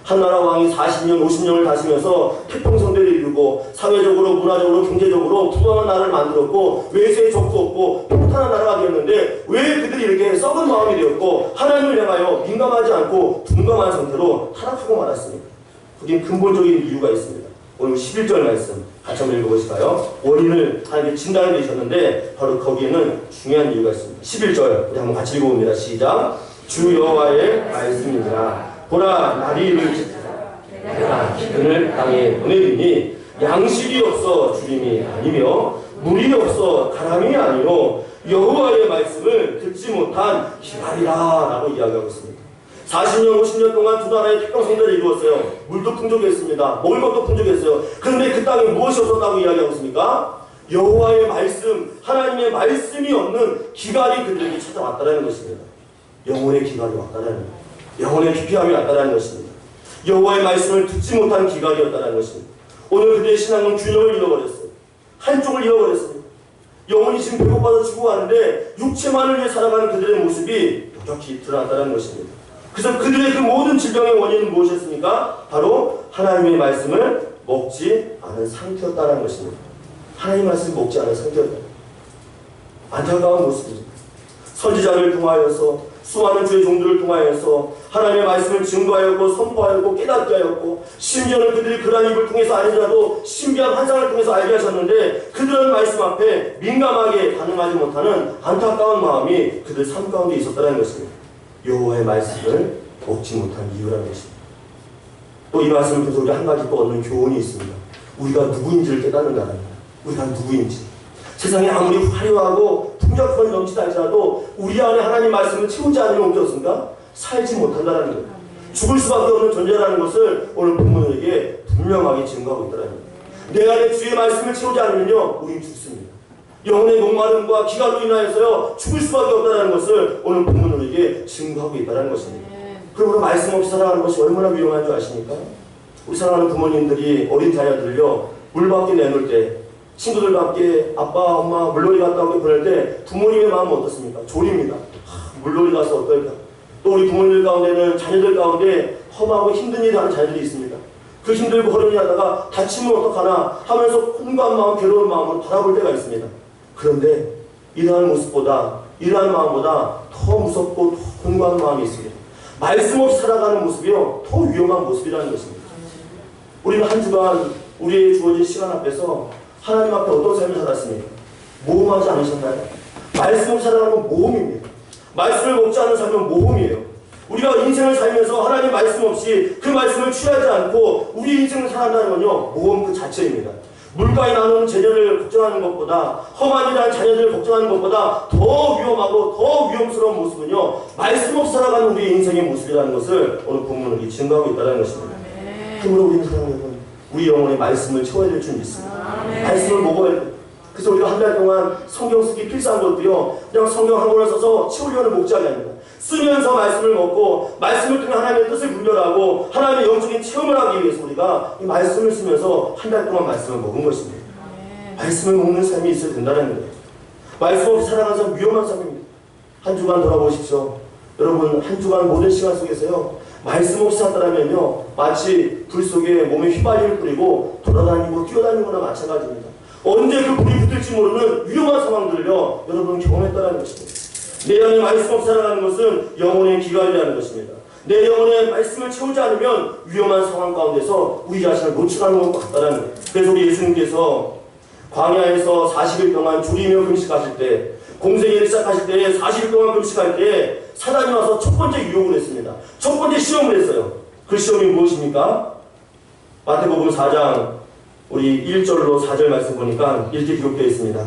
한나라 왕이 40년, 50년을 다스리면서 태평성대를 이루고 사회적으로, 문화적으로, 경제적으로 부강한 나라를 만들었고 외세의 적도 없고 평탄한 나라가 되었는데 왜 그들이 이렇게 썩은 마음이 되었고 하나님을 향하여 민감하지 않고 둔감한 상태로 타락하고 말았습니까? 거기에 근본적인 이유가 있습니다. 오늘 11절 말씀 같이 한번 읽어보실까요? 원인을 하나님께 진단해 주셨는데 바로 거기에는 중요한 이유가 있습니다. 11절 우리 한번 같이 읽어봅니다. 시작. 주 여호와의 말씀이니라. 보라 날이 이르짖으라. 내가 기근을 땅에 보내리니 양식이 없어 주림이 아니며 물이 없어 가람이 아니요 여호와의 말씀을 듣지 못한 기갈이라 라고 이야기하고 있습니다. 40년 50년 동안 두 나라의 태평성대를 이루었어요. 물도 풍족했습니다. 먹을 것도 풍족했어요. 그런데 그 땅에 무엇이 없었다고 이야기하고 있습니까? 여호와의 말씀, 하나님의 말씀이 없는 기갈이 그들에게 찾아왔다는 것입니다. 영혼의 기갈이 왔다는 거예요. 영혼의 피폐함이 왔다는 것입니다. 여호와의 말씀을 듣지 못한 기갈이었다는 것입니다. 오늘 그들의 신앙은 균형을 잃어버렸어요. 한쪽을 잃어버렸습니다. 영혼이 지금 배고파서 죽어가는데 육체만을 위해 살아가는 그들의 모습이 여격히 드러났다는 것입니다. 그래서 그들의 그 모든 질병의 원인은 무엇이었습니까? 바로 하나님의 말씀을 먹지 않은 상태였다는 것입니다. 하나님의 말씀을 먹지 않은 상태였다. 안타까운 모습입니다. 선지자를 통하여서 수많은 주의 종들을 통하여서 하나님의 말씀을 증거하였고 선포하였고 깨닫게 하였고 심지어는 그들이 그러한 입을 통해서 아니더라도 신비한 환상을 통해서 알게 하셨는데 그들은 말씀 앞에 민감하게 반응하지 못하는 안타까운 마음이 그들 삶 가운데 있었다는 것입니다. 여호와의 말씀을 먹지 못한 이유라는 것입니다. 또 이 말씀을 통해서 우리 한 가지 또 얻는 교훈이 있습니다. 우리가 누구인지를 깨닫는다는 거예요. 우리가 누구인지. 세상에 아무리 화려하고 풍족한 넘치다 할지라도 우리 안에 하나님 말씀을 채우지 않으면 어떻습니까? 살지 못한다는 거예요. 죽을 수밖에 없는 존재라는 것을 오늘 본문에게 분명하게 증거하고 있다는 거예요. 내 안에 주의 말씀을 채우지 않으면요 우리는 죽습니다. 영혼의 목마름과 기갈로 인하여서요 죽을 수밖에 없다는 것을 오늘 본문에게 증거하고 있다는 것입니다. 그러므로 말씀 없이 살아가는 것이 얼마나 위험한 줄 아십니까? 우리 사랑하는 부모님들이 어린 자녀들을요 물 밖에 내놓을 때 친구들과 함께 아빠, 엄마 물놀이 갔다 오게 보낼 때 부모님의 마음은 어떻습니까? 졸입니다. 물놀이 가서 어떨까? 또 우리 부모님들 가운데는 자녀들 가운데 험하고 힘든 일을 하는 자녀들이 있습니다. 그 힘들고 허름이 하다가 다치면 어떡하나 하면서 혼과한 마음, 괴로운 마음으로 바라볼 때가 있습니다. 그런데 이러한 모습보다 이러한 마음보다 더 무섭고 더 혼과한 마음이 있습니다. 말씀 없이 살아가는 모습이요 더 위험한 모습이라는 것입니다. 우리는 한 주간 우리의 주어진 시간 앞에서 하나님 앞에 어떤 삶을 살았습니까? 모험하지 않으셨나요? 말씀 없이 살아가는 건 모험입니다. 말씀을 먹지 않는 삶은 모험이에요. 우리가 인생을 살면서 하나님 말씀 없이 그 말씀을 취하지 않고 우리 인생을 살아간다는 건요 모험 그 자체입니다. 물가에 나누는 재료를 걱정하는 것보다 험한 일한 자녀들을 걱정하는 것보다 더 위험하고 더 위험스러운 모습은요 말씀 없이 살아가는 우리의 인생의 모습이라는 것을 오늘 본문은 증거하고 있다는 것입니다. 그러므로 우리는 사랑하는 여러분 우리 영혼의 말씀을 채워야 될 줄 믿습니다. 말씀을 먹어야 돼요. 그래서 우리가 한 달 동안 성경 쓰기 필수한 것도요 그냥 성경 한 권을 써서 채우려는 목적이 아닙니다. 쓰면서 말씀을 먹고 말씀을 통해 하나님의 뜻을 분별하고 하나님의 영적인 체험을 하기 위해서 우리가 이 말씀을 쓰면서 한 달 동안 말씀을 먹은 것입니다. 말씀을 먹는 삶이 있어야 된다는 거예요. 말씀 없이 살아가는 삶은 위험한 삶입니다. 한 주간 돌아보십시오. 여러분 한 주간 모든 시간 속에서요 말씀 없이 살았다면요 마치 불 속에 몸에 휘발유를 뿌리고 돌아다니고 뛰어다니는 거나 마찬가지입니다. 언제 그 불이 붙을지 모르는 위험한 상황들을요 여러분 경험했다는 것입니다. 내 안에 말씀 없이 살아가는 것은 영혼의 기갈이라는 것입니다. 내 영혼에 말씀을 채우지 않으면 위험한 상황 가운데서 우리 자신을 놓쳐가는 것 같다는 거예요. 그래서 우리 예수님께서 광야에서 40일 동안 줄이며 금식하실 때 공생애를 시작하실 때 40일 동안 금식할 때 사단이 와서 첫 번째 유혹을 했습니다. 첫 번째 시험을 했어요. 그 시험이 무엇입니까? 마태복음 4장 우리 1절로 4절 말씀 보니까 이렇게 기록되어 있습니다.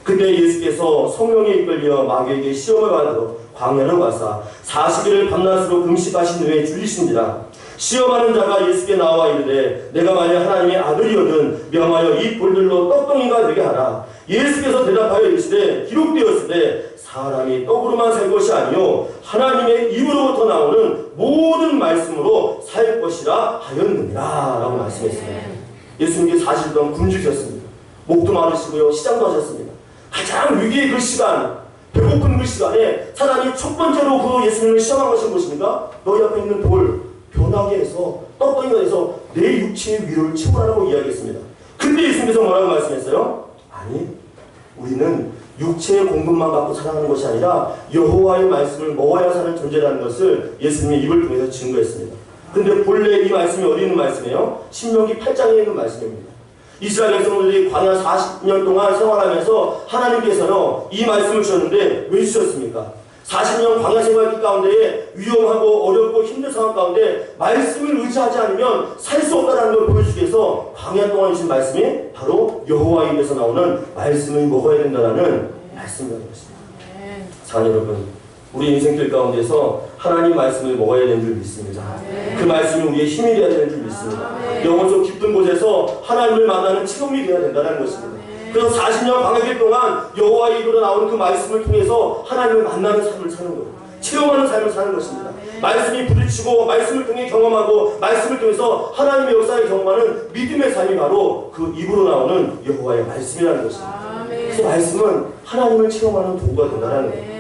그때 예수께서 성령에 이끌려 마귀에게 시험을 받으러 광야로 가사 40일을 밤낮으로 금식하신 후에 죽이신지라. 시험하는 자가 예수께 나와 이르되 내가 만약 하나님의 아들이거든 명하여 이 돌들로 떡덩이가 되게 하라. 예수께서 대답하여 이르시되 기록되었으되 사람이 떡으로만 살 것이 아니요 하나님의 입으로부터 나오는 모든 말씀으로 살 것이라 하였느니라 라고 말씀했습니다. 예수님께 40일 동안 굶주셨습니다. 목도 마르시고요, 시장도 하셨습니다. 가장 위기의 그 시간, 배고픈 그 시간에 사단이 첫 번째로 그 예수님을 시험한 것이 무엇입니까? 너희 앞에 있는 돌 변하게 해서 떡덩이가 돼서 내 육체의 위로를 채우라고 이야기했습니다. 근데 예수님께서 뭐라고 말씀했어요? 아니, 우리는 육체의 공급만 갖고 살아가는 것이 아니라 여호와의 말씀을 먹어야 사는 존재라는 것을 예수님의 입을 통해서 증거했습니다. 근데 본래 이 말씀이 어디 있는 말씀이에요? 신명기 8장에 있는 말씀입니다. 이스라엘 백성들이 광야 40년 동안 생활하면서 하나님께서는 이 말씀을 주셨는데 왜 주셨습니까? 40년 광야 생활 가운데에 위험하고 어렵고 힘든 상황 가운데 말씀을 의지하지 않으면 살 수 없다는 걸 보여주기 위해서 광야 동안 주신 말씀이 바로 여호와의 입에서 나오는 말씀을 먹어야 된다는 말씀이라는 것입니다. 사랑하는 여러분, 우리 인생길 가운데서 하나님 말씀을 먹어야 되는 줄 믿습니다. 그 말씀이 우리의 힘이 되어야 되는 줄 믿습니다. 영혼속 깊은 곳에서 하나님을 만나는 체험이 되어야 된다는 것입니다. 그래서 40년 광야길 동안 여호와의 입으로 나오는 그 말씀을 통해서 하나님을 만나는 삶을 사는 거예요. 체험하는 삶을 사는 것입니다. 말씀이 부딪히고 말씀을 통해 경험하고 말씀을 통해서 하나님의 역사를 경험하는 믿음의 삶이 바로 그 입으로 나오는 여호와의 말씀이라는 것입니다. 그래서 말씀은 하나님을 체험하는 도구가 된다는 거예요.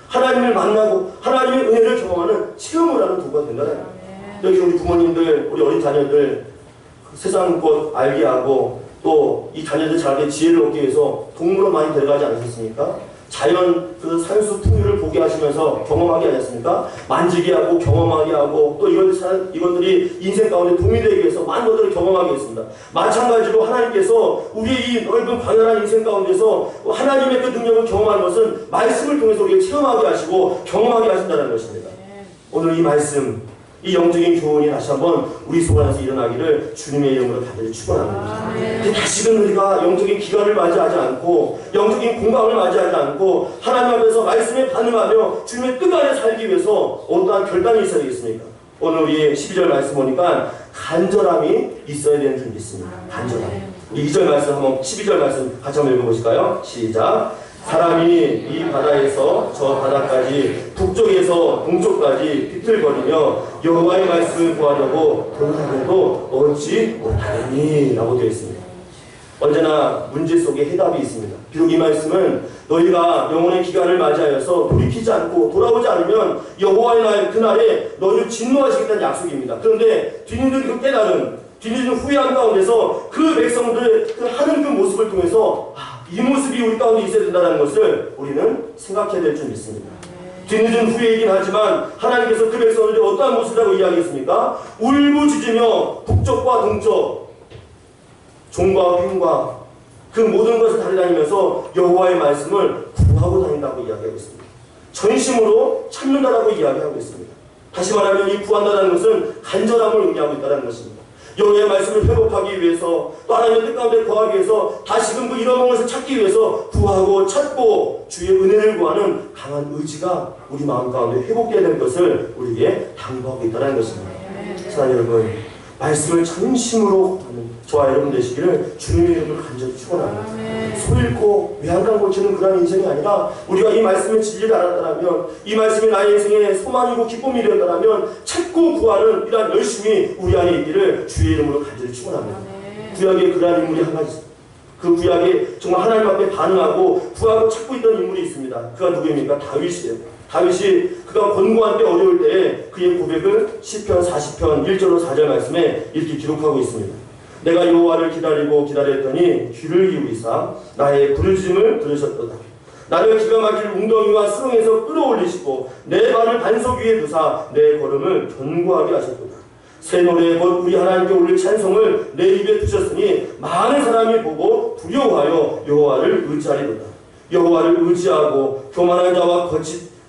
하나님을 만나고 하나님의 은혜를 경험하는 체험을 하는 도구가 된다는 거예요. 여기 우리 부모님들, 우리 어린 자녀들 세상 것 알게 하고 또 이 자녀들 자라게 지혜를 얻기 위해서 동물원 많이 데려가지 않으셨습니까? 자연 그 산수 풍류를 보게 하시면서 경험하게 하셨습니까? 만지게 하고 경험하게 하고 또 이것들이 인생 가운데 도움이 되기 위해서 많은 것들을 경험하게 했습니다. 마찬가지로 하나님께서 우리의 이 넓은 광활한 인생 가운데서 하나님의 그 능력을 경험하는 것은 말씀을 통해서 우리가 체험하게 하시고 경험하게 하신다는 것입니다. 오늘 이 말씀, 이 영적인 교훈이 다시 한번 우리 속 안에서 일어나기를 주님의 이름으로 다들 축원합니다. 다시금 우리가 영적인 기간을 맞이하지 않고 영적인 공감을 맞이하지 않고 하나님 앞에서 말씀에 반응하며 주님의 뜻 안에 살기 위해서 어떠한 결단이 있어야 되겠습니까? 오늘 우리 12절 말씀 보니까 간절함이 있어야 되는 줄 믿습니다. 간절함. 우리 2절 말씀 한번 12절 말씀 같이 한번 읽어보실까요? 시작. 사람이 이 바다에서 저 바다까지 북쪽에서 동쪽까지 비틀거리며 여호와의 말씀을 구하려고 돌아다녀도 얻지 못하리니 라고 되어 있습니다. 언제나 문제 속에 해답이 있습니다. 비록 이 말씀은 너희가 영혼의 기간을 맞이하여서 돌이키지 않고 돌아오지 않으면 여호와의 날 그날에 너희를 진노하시겠다는 약속입니다. 그런데 뒤늦은 그 깨달음, 뒤늦은 후회한 가운데서 그 백성들의 그 하는 그 모습을 통해서 이 모습이 우리 가운데 있어야 된다는 것을 우리는 생각해야 될 줄 믿습니다. 뒤늦은 후회이긴 하지만 하나님께서 그 백성들이 어떠한 모습이라고 이야기했습니까? 울부짖으며 북쪽과 동쪽 종과 횡과 그 모든 것을 달려다니면서 여호와의 말씀을 구하고 다닌다고 이야기하고 있습니다. 전심으로 찾는다라고 이야기하고 있습니다. 다시 말하면 이 구한다는 것은 간절함을 의미하고 있다는 것입니다. 여호와의 말씀을 회복하기 위해서 또 하나님의 뜻 가운데 거하기 위해서 다시금 그 잃어먹은 것을 찾기 위해서 구하고 찾고 주의 은혜를 구하는 강한 의지가 우리 마음 가운데 회복되어야 될 것을 우리에게 당부하고 있다는 것입니다. 사랑하는 여러분, 말씀을 전심으로 하는 저와 여러분 되시기를 주님의 이름으로 간절히 축원합니다. 소잃고 외양간 고치는 그런 인생이 아니라 우리가 이 말씀의 진리를 알았다면 이 말씀이 나의 인생의 소망이고 기쁨이 되었다면 찾고 구하는 이러한 열심이 우리 안에 있기를 주의 이름으로 간절히 축원합니다. 구약에 그러한 인물이 한 가지 있습니다. 그 구약에 정말 하나님 앞에 반응하고 구하고 찾고 있던 인물이 있습니다. 그가 누구입니까? 다윗이에요. 다윗이 그가 권고한 때 어려울 때에 그의 고백을 시편 40편 1절로 4절 말씀에 이렇게 기록하고 있습니다. 내가 여호와를 기다리고 기다렸더니 귀를 기울이사 나의 부르짖음을 들으셨도다. 나를 기가 막힐 웅덩이와 수렁에서 끌어올리시고 내 발을 반석 위에 두사 내 걸음을 견고하게 하셨도다. 새 노래 곧 우리 하나님께 올릴 찬송을 내 입에 두셨으니 많은 사람이 보고 두려워하여 여호와를 의지하리로다. 여호와를 의지하고 교만한 자와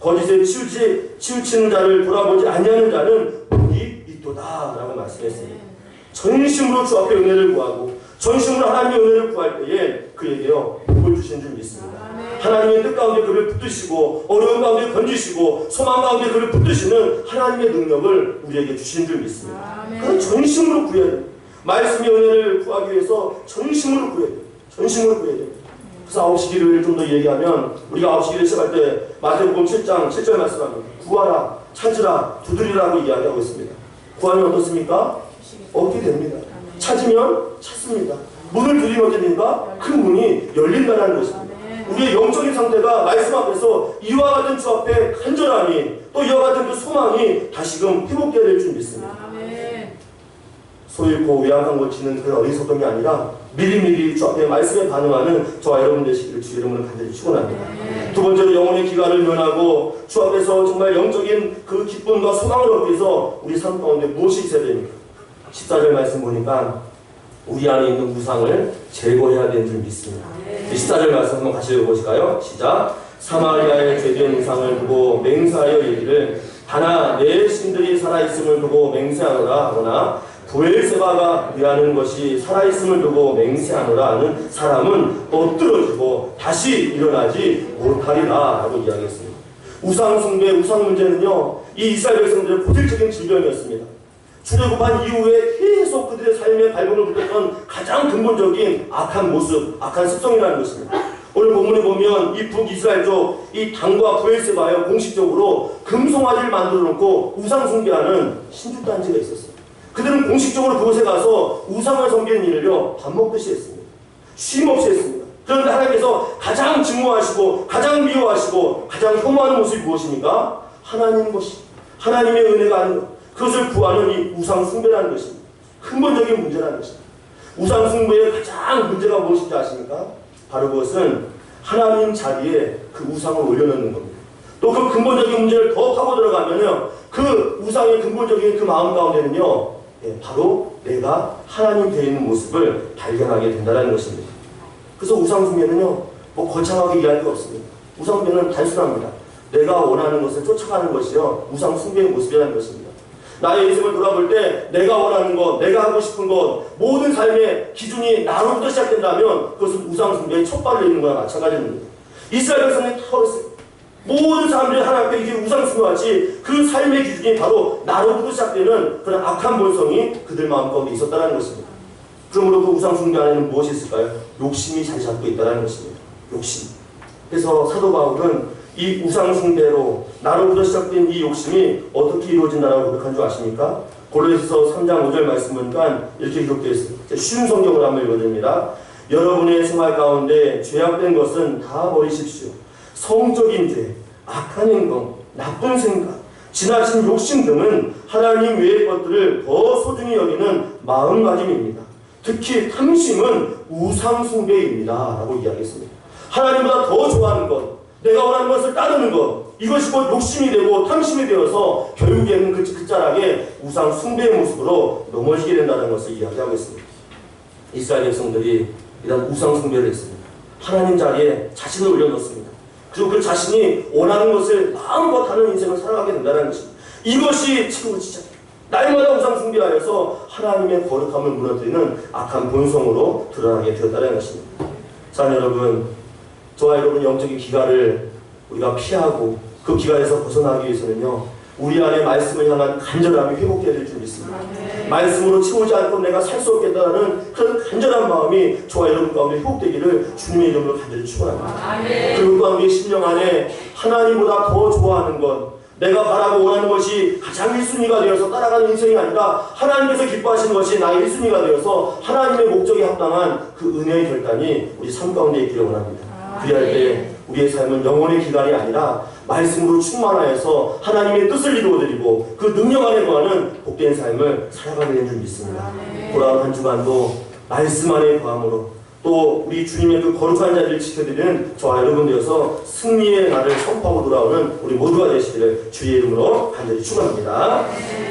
거짓에 치우치는 자를 돌아보지 아니하는 자는 복이 있도다 라고 말씀했습니다. 전심으로 주 앞에 은혜를 구하고 전심으로 하나님의 은혜를 구할 때에 그에게요 복을 주시는 줄 믿습니다. 하나님의 뜻 가운데 그를 붙드시고 어려운 가운데 건지시고 소망 가운데 그를 붙드시는 하나님의 능력을 우리에게 주신 줄 믿습니다. 그래서 전심으로 구해야 돼요. 말씀의 은혜를 구하기 위해서 전심으로 구해야 돼요. 전심으로 구해야 돼요. 그래서 9시 기도를 좀 더 얘기하면 우리가 9시 기도 시작할 때 마태복음 7장 7절 말씀합니다. 구하라, 찾으라, 두드리라고 이야기하고 있습니다. 구하면 어떻습니까? 얻게 됩니다. 찾으면 찾습니다. 문을 두드리면 어떻게 됩니까? 그 문이 열린다는 것입니다. 우리의 영적인 상태가 말씀 앞에서 이와 같은 주 앞에 간절함이 또 이와 같은 그 소망이 다시금 회복되어야 될 줄 믿습니다. 소잃고 외양간 고치는 그런 어리석음이 아니라 미리미리 주 앞에 말씀에 반응하는 저와 여러분 되시기를 주 이름으로 간절히 축원합니다. 두 번째로 영혼의 기갈을 면하고 주 앞에서 정말 영적인 그 기쁨과 소망을 얻기 위해서 우리 삶 가운데 무엇이 있어야 됩니까? 14절 말씀 보니까 우리 안에 있는 우상을 제거해야 되는 줄 믿습니다. 14절 말씀 한번 같이 읽어보실까요? 시작. 사마리아의 죄된 우상을 두고 맹세하여 이르기를 하나 내 신들이 살아있음을 두고 맹세하노라 하거나 브엘세바가 위하는 것이 살아있음을 두고 맹세하노라 하는 사람은 엎드러지고 다시 일어나지 못하리라 라고 이야기했습니다. 우상 숭배, 우상 문제는요, 이 이스라엘 백성들의 고질적인 질병이었습니다. 출애굽한 이후에 계속 그들의 삶에 발목을 붙였던 가장 근본적인 악한 모습, 악한 습성이라는 것입니다. 오늘 본문에 보면 이 북이스라엘족 이 단과 브엘세바에 공식적으로 금송아지를 만들어 놓고 우상 숭배하는 신주단지가 있었어요. 그들은 공식적으로 그곳에 가서 우상을 섬기는 일을요 밥 먹듯이 했습니다. 쉼없이 했습니다. 그런데 하나님께서 가장 증오하시고 가장 미워하시고 가장 혐오하는 모습이 무엇입니까? 하나님 것이 하나님의 은혜가 아닌 것, 그것을 구하는 이 우상 숭배라는 것입니다. 근본적인 문제라는 것입니다. 우상 숭배의 가장 문제가 무엇인지 아십니까? 바로 그것은 하나님 자리에 그 우상을 올려놓는 겁니다. 또 그 근본적인 문제를 더 파고 들어가면요, 그 우상의 근본적인 그 마음 가운데는요, 바로 내가 하나님 되어 있는 모습을 발견하게 된다는 것입니다. 그래서 우상 숭배는요, 뭐 거창하게 이해할 게 없습니다. 우상 숭배는 단순합니다. 내가 원하는 것을 쫓아가는 것이요, 우상 숭배의 모습이라는 것입니다. 나의 인생을 돌아볼 때 내가 원하는 것, 내가 하고 싶은 것, 모든 삶의 기준이 나로부터 시작된다면 그것은 우상 숭배의 첫 발을 잇는 거나 마찬가지입니다. 이스라엘 백성이 다 어렸어요. 모든 사람들이 하나님 앞에 이게 우상 숭배하지 그 삶의 기준이 바로 나로부터 시작되는 그런 악한 본성이 그들 마음 가운데 있었다는 것입니다. 그러므로 그 우상 숭배 안에는 무엇이 있을까요? 욕심이 자리 잡고 있다는 것입니다. 욕심. 그래서 사도 바울은 이 우상 숭배로 나로부터 시작된 이 욕심이 어떻게 이루어진다라고 고백한 줄 아십니까? 고린도서 3장 5절 말씀 보니까 이렇게 기록되어 있습니다. 쉬운 성경으로 한번 읽어드립니다. 여러분의 생활 가운데 죄악된 것은 다 버리십시오. 성적인 죄, 악한 행동, 나쁜 생각, 지나친 욕심 등은 하나님 외의 것들을 더 소중히 여기는 마음가짐입니다. 특히 탐심은 우상 숭배입니다 라고 이야기했습니다. 하나님보다 더 좋아하는 것, 내가 원하는 것을 따르는 것, 이것이 곧 욕심이 되고 탐심이 되어서 결국에는 그 자락에 우상 숭배의 모습으로 넘어지게 된다는 것을 이야기하고 있습니다. 이스라엘 백성들이 이런 우상 숭배를 했습니다. 하나님 자리에 자신을 올려놓습니다. 그리고 그 자신이 원하는 것을 마음껏 하는 인생을 살아가게 된다는 것입니다. 이것이 지금 진짜 날마다 우상 숭배하여서 하나님의 거룩함을 무너뜨리는 악한 본성으로 드러나게 되었다는 것입니다. 자, 여러분, 저와 여러분 영적인 기갈을 우리가 피하고 그 기갈에서 벗어나기 위해서는요, 우리 안에 말씀을 향한 간절함이 회복되어야 될 줄 믿습니다. 말씀으로 채우지 않고 내가 살 수 없겠다는 그런 간절한 마음이 저와 여러분 가운데 회복되기를 주님의 이름으로 간절히 축원합니다. 그리고 또한 우리의 심령 안에 하나님보다 더 좋아하는 것, 내가 바라고 원하는 것이 가장 1순위가 되어서 따라가는 인생이 아니라 하나님께서 기뻐하시는 것이 나의 1순위가 되어서 하나님의 목적에 합당한 그 은혜의 결단이 우리 삶 가운데 있기를 원합니다. 그리할 때 우리의 삶은 영혼의 기갈이 아니라 말씀으로 충만하여서 하나님의 뜻을 이루어드리고 그 능력 안에 거하는 복된 삶을 살아가게 된 줄 믿습니다. 돌아온 한 주간도 말씀 안에 거함으로 또 우리 주님의 그 거룩한 자리를 지켜드리는 저와 여러분 되어서 승리의 날을 선포하고 돌아오는 우리 모두가 되시기를 주의 이름으로 간절히 축원합니다.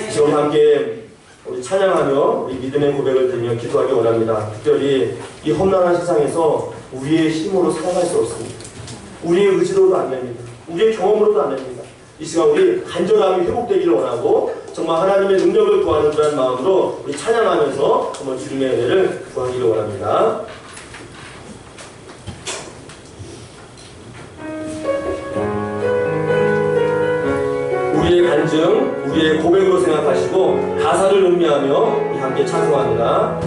이제 우리 함께 우리 찬양하며 우리 믿음의 고백을 드리며 기도하기 원합니다. 특별히 이 험난한 세상에서 우리의 힘으로 살아갈 수 없습니다. 우리의 의지로도 안 됩니다. 우리의 경험으로도 안 됩니다. 이 시간 우리 간절함이 회복되기를 원하고 정말 하나님의 능력을 구하는 그런 마음으로 우리 찬양하면서 한번 주님의 은혜를 구하기를 원합니다. 우리의 고백으로 생각하시고 가사를 음미하며 우리 함께 찬송합니다.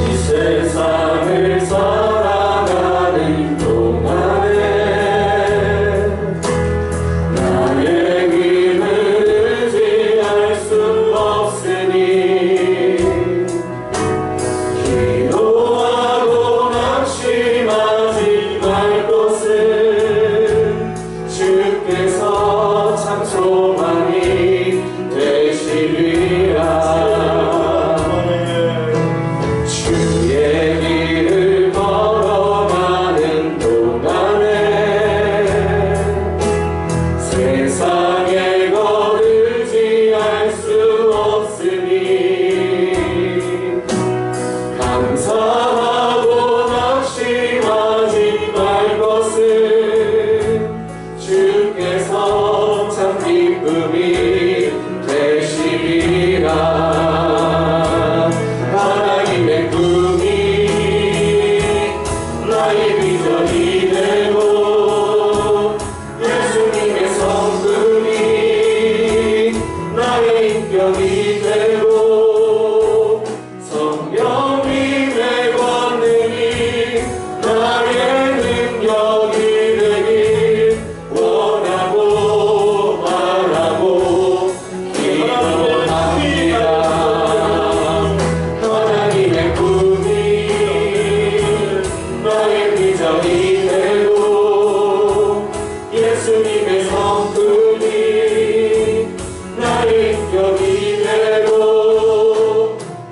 이 세상을 살아가는 동안에 나의 힘을 의지할 수 없으니 기도하고 낙심하지 말 것은 주께서 참 소망이 되시리라. 주의 길을 걸어가는 동안에 세상의 것 의지할 수 없으니 감사하고 낙심하지 말 것은 주께서 참 기쁨이 되시리라. 하나님의 꿈이 나의 비전이 되고 예수님의 성품이 나의 인격이 되고 성령님의 권능이 나의 능력이 되길 원하고 바라고 기도합니다. 하나님의 꿈이 나의 비전이 되고 예수님의 성품이 나의 인격이 되고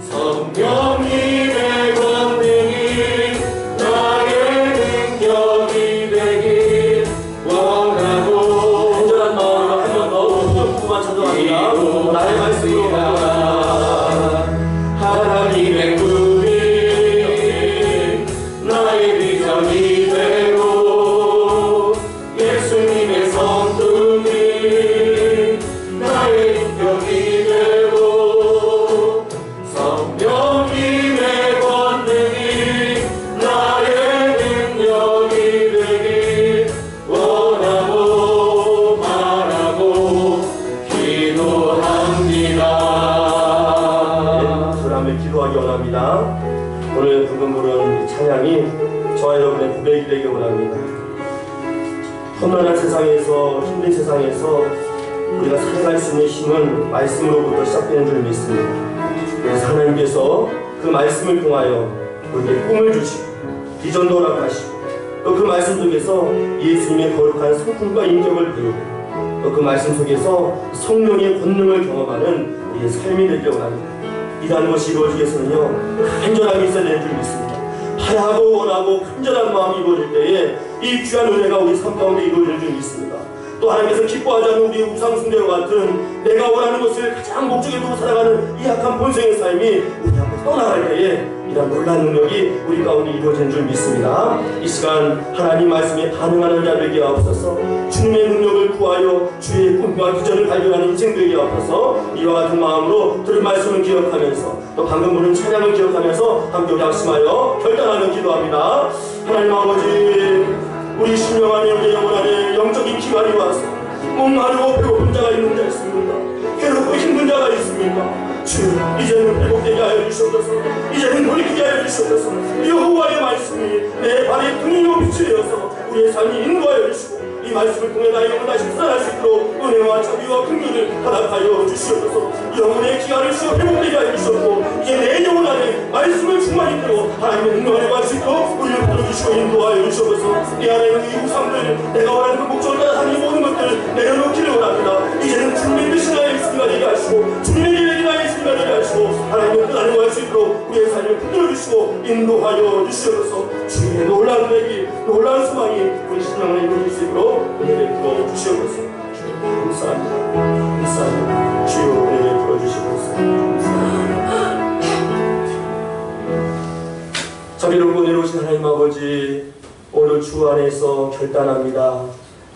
성령님의 권능이 나의 능력이 되길 원하고 간절한 마음으로 한 번 더 부만 찬송합니다. 나의 말씀이라. 하나님의 꿈이 나의 비전이 되고 예수님의 성품이 나의 인격이 되고 성령님의 권능이 나의 능력이 되길 원하고 바라고 기도합니다. 사람을 기도하기 원합니다. 오늘 부른 부른 이 찬양이 저와 여러분의 고백이 되기 원합니다. 험난한 세상에서 힘든 세상에서 우리가 살아갈 수 있는 힘은 말씀으로부터 시작되는 줄 믿습니다. 그래서 하나님께서 그 말씀을 통하여 우리에게 꿈을 주시고 비전도 허락하시고 또 그 말씀 속에서 예수님의 거룩한 성품과 인격을 배우고 또 그 말씀 속에서 성령의 권능을 경험하는 우리의 삶이 되길 원합니다. 이러한 것이 이루어지기 위해서는요 간절함이 있어야 되는 줄 믿습니다. 바라고 원하고 간절한 마음이 이루어질 때에 이 귀한 은혜가 우리 삶 가운데 이루어질 줄 믿습니다. 또 하나님께서 기뻐하지 않는 우리 우상숭배와 같은 내가 원하는 것을 가장 목적에 두고 살아가는 이 약한 본성의 삶이 우리 앞에 떠나갈 때에 이런 놀라운 능력이 우리 가운데 이루어지는 줄 믿습니다. 이 시간 하나님 말씀에 반응하는 자 되게 하옵소서. 주님의 능력을 구하여 주의 꿈과 비전을 발견하는 인생 되게 하옵소서. 이와 같은 마음으로 들은 말씀을 기억하면서 또 방금 부른 찬양을 기억하면서 함께 약심하여 결단하며 기도합니다. 하나님 아버지, 우리 신령한 우리 영혼 안에 영적인 기관이 와서 목마르고 배고픈 자가 있는 자 있습니까? 괴롭고 힘든 자가 있습니까? 주, 이제는 회복되게 하여 주시옵소서. 이제는 돌이키게 하여 주시옵소서. 여호와의 말씀이 내 발에 등이요 빛이 되어서 우리의 삶이 인도하여 주시고 이 말씀을 통해 나의 영혼 다시 살아날 수 있도록 은혜와 자비와 긍휼을 허락하여 주시옵소서. 영혼의 기한을 주어 회복되게 하여 주시옵고 이제 내 영혼 안에 말씀을 충만히 들고 하나님의 능력 안에 갈 수 있도록 우리를 불러주시고 인도하여 주시옵소서. 내 안에 있는 이 우상들, 내가 원하는 그 목적을 따라 사는 이 모든 것들을 내려놓기를 원합니다. 이제는 주님의 뜻이 나의 믿음이 되게 하시고 주님의 계획이 나의 믿음이 되게 하시고 하나님의 뜻 안에 갈 수 있도록 우리의 삶을 붙들어주시고 인도하여 주시옵소서. 주님의 놀라운 계획이, 놀라운 소망이 우리 신앙을 이루어질 수 있도록 은혜를 부어주시옵소서. 주님 감사합니다. 감사합니다. 주여 은혜를 부어주시옵소서. 자비롭고 은혜로우신 하나님 아버지, 오늘 주 안에서 결단합니다.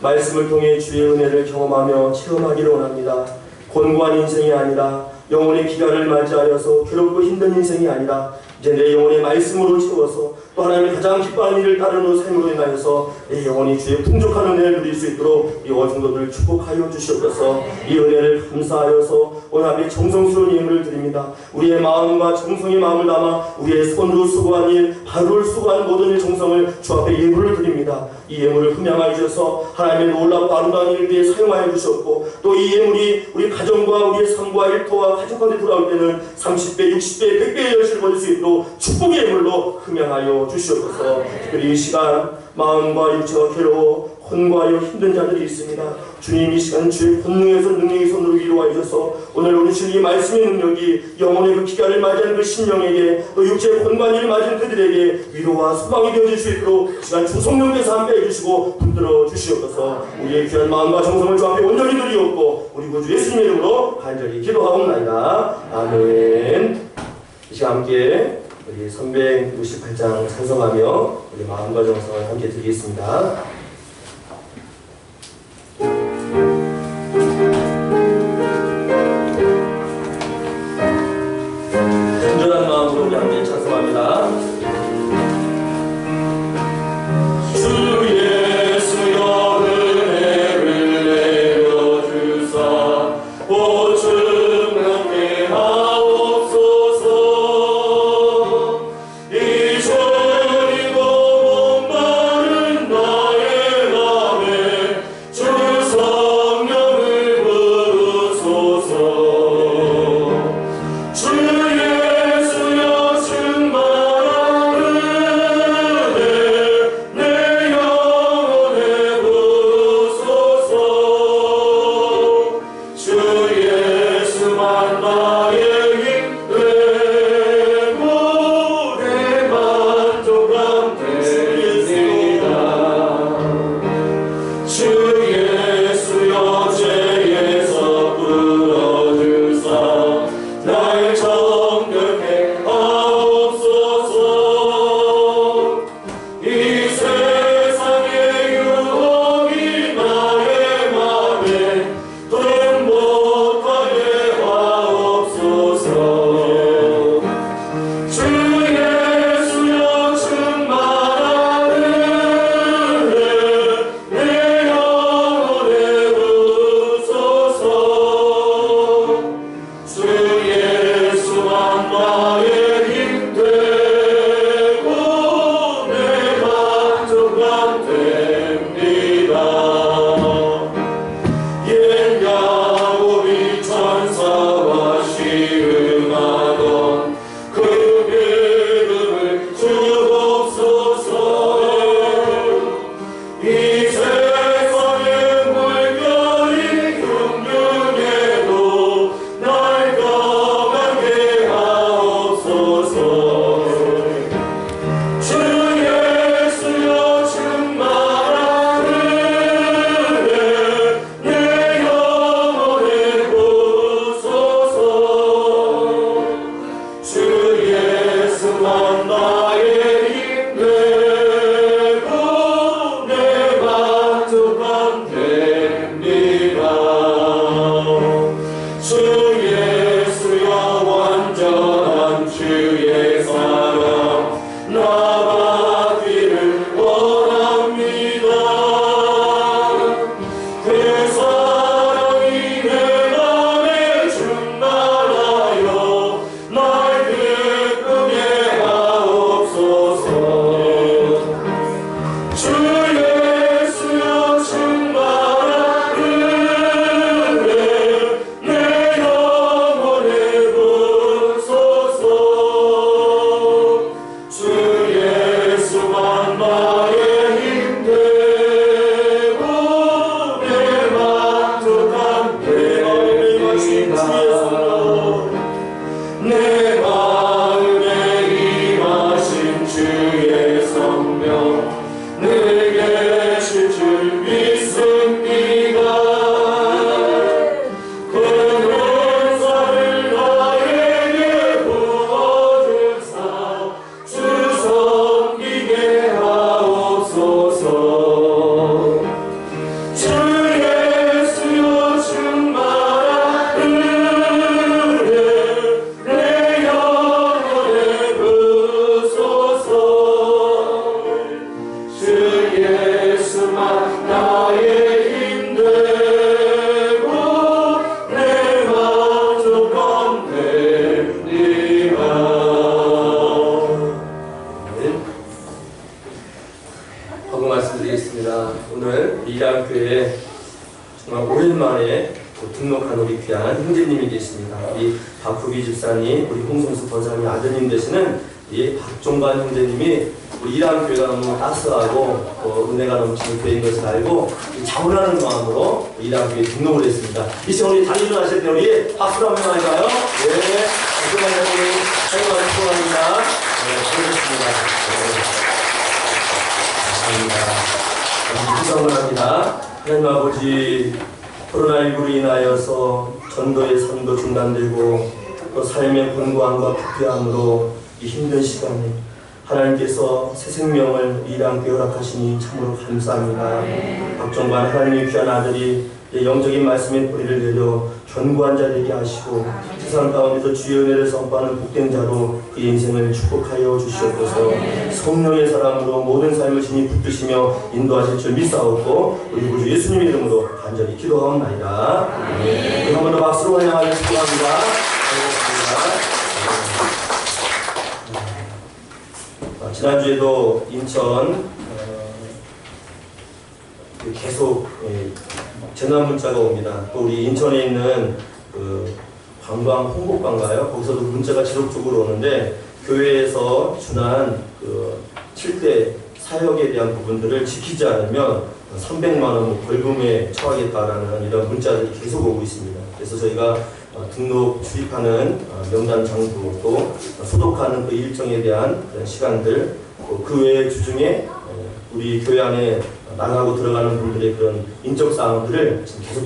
말씀을 통해 주의 은혜를 경험하며 체험하기를 원합니다. 곤고한 인생이 아니라 영혼의 기간을 맞이하여서 괴롭고 힘든 인생이 아니라 이제 내 영혼의 말씀으로 채워서 또 하나님이 가장 기뻐하는 일을 따르는 삶으로 인하여서 내 영혼이 주의 풍족한 은혜를 누릴 수 있도록 이 어중도들 축복하여 주시옵소서. 이 은혜를 감사하여서 오늘 앞에 정성스러운 예물을 드립니다. 우리의 마음과 정성의 마음을 담아 우리의 손으로 수고한 일, 발로 수고한 모든 일 정성을 주 앞에 예물을 드립니다. 이 예물을 흠양하여 주셔서 하나님의 놀랍고 아름다운 일을 위해 사용하여 주셨고, 또 이 예물이 우리 가정과 우리의 삶과 일터와 가족 가운데 돌아올 때는 30배, 60배, 100배의 열심을 벌일 수 있도록 축복의 예물로 흠양하여 주시옵소서. 특별히 이 시간 마음과 육체가 괴로워 혼과하여 힘든 자들이 있습니다. 주님, 이 시간 주의 권능에서 능력의 손으로 위로하여 주셔서 오늘 우리 주님 이 말씀의 능력이 영혼의 그 기간을 맞이하는 그 심령에게, 또 육체의 혼관일을 맞이하는 그들에게 위로와 소망이 되어질 수 있도록 시간 주 성령께서 함께 해주시고 붙들어 주시옵소서. 우리의 귀한 마음과 정성을 주 앞에 온전히 드리옵고 우리 구주 예수님의 이름으로 간절히 기도하옵나이다. 아멘. 이 시간 함께 우리 368장 찬송하며 우리 마음과 정성을 함께 드리겠습니다. 간절한 마음으로 우리 함께 찬송합니다. 주 예수여 은혜를 내려주사 보증 넘게 하옵소서. 이 저리고 목마른 나의 정말 오랜만에 등록한 우리 귀한 형제님이 계십니다. 우리 박후비 집사님, 우리 홍성수 권사님 아드님 되시는 이 박종관 형제님이 우리 이랑교회가 너무 따스하고 은혜가 넘치는 교회인 것을 알고 자원하는 마음으로 이랑교회에 등록을 했습니다. 이 시간 우리 다니는 하실 때 우리 박수로 한번 할까요? 네, 박종관 형제님 사용하는 축원합니다. 네, 고맙습니다. 네, 감사합니다. 합니다. 하나님 아버지, 코로나19로 인하여서 전도의 삶도 중단되고 또 삶의 분고함과 부패함으로 이 힘든 시간에 하나님께서 새 생명을 이랑교회 허락하시니 참으로 감사합니다. 박종관 하나님의 귀한 아들이 영적인 말씀의 뿌리를 내려 견고한 자 되게 하시고 세상 가운데서 주의 은혜를 선포하는 복된 자로 그 인생을 축복하여 주시옵소서. 성령의 사랑으로 모든 삶을 진히 붙드시며 인도하실 줄 믿사옵고 우리 구주 예수님의 이름으로 간절히 기도하옵나이다. 한 번 더 박수로 환영하여 축복합니다. 지난주에도 인천 계속 전화 문자가 옵니다. 또 우리 인천에 있는 그 관광 홍보관가요? 거기서도 문자가 지속적으로 오는데 교회에서 준한 그 7대 사역에 대한 부분들을 지키지 않으면 300만 원 벌금에 처하겠다라는 이런 문자들이 계속 오고 있습니다. 그래서 저희가 등록 출입하는 명단 장부 또 소독하는 그 일정에 대한 그런 시간들 그 외의 주중에 우리 교회 안에 나가고 들어가는 분들의 그런 인적 사항들을 지금 계속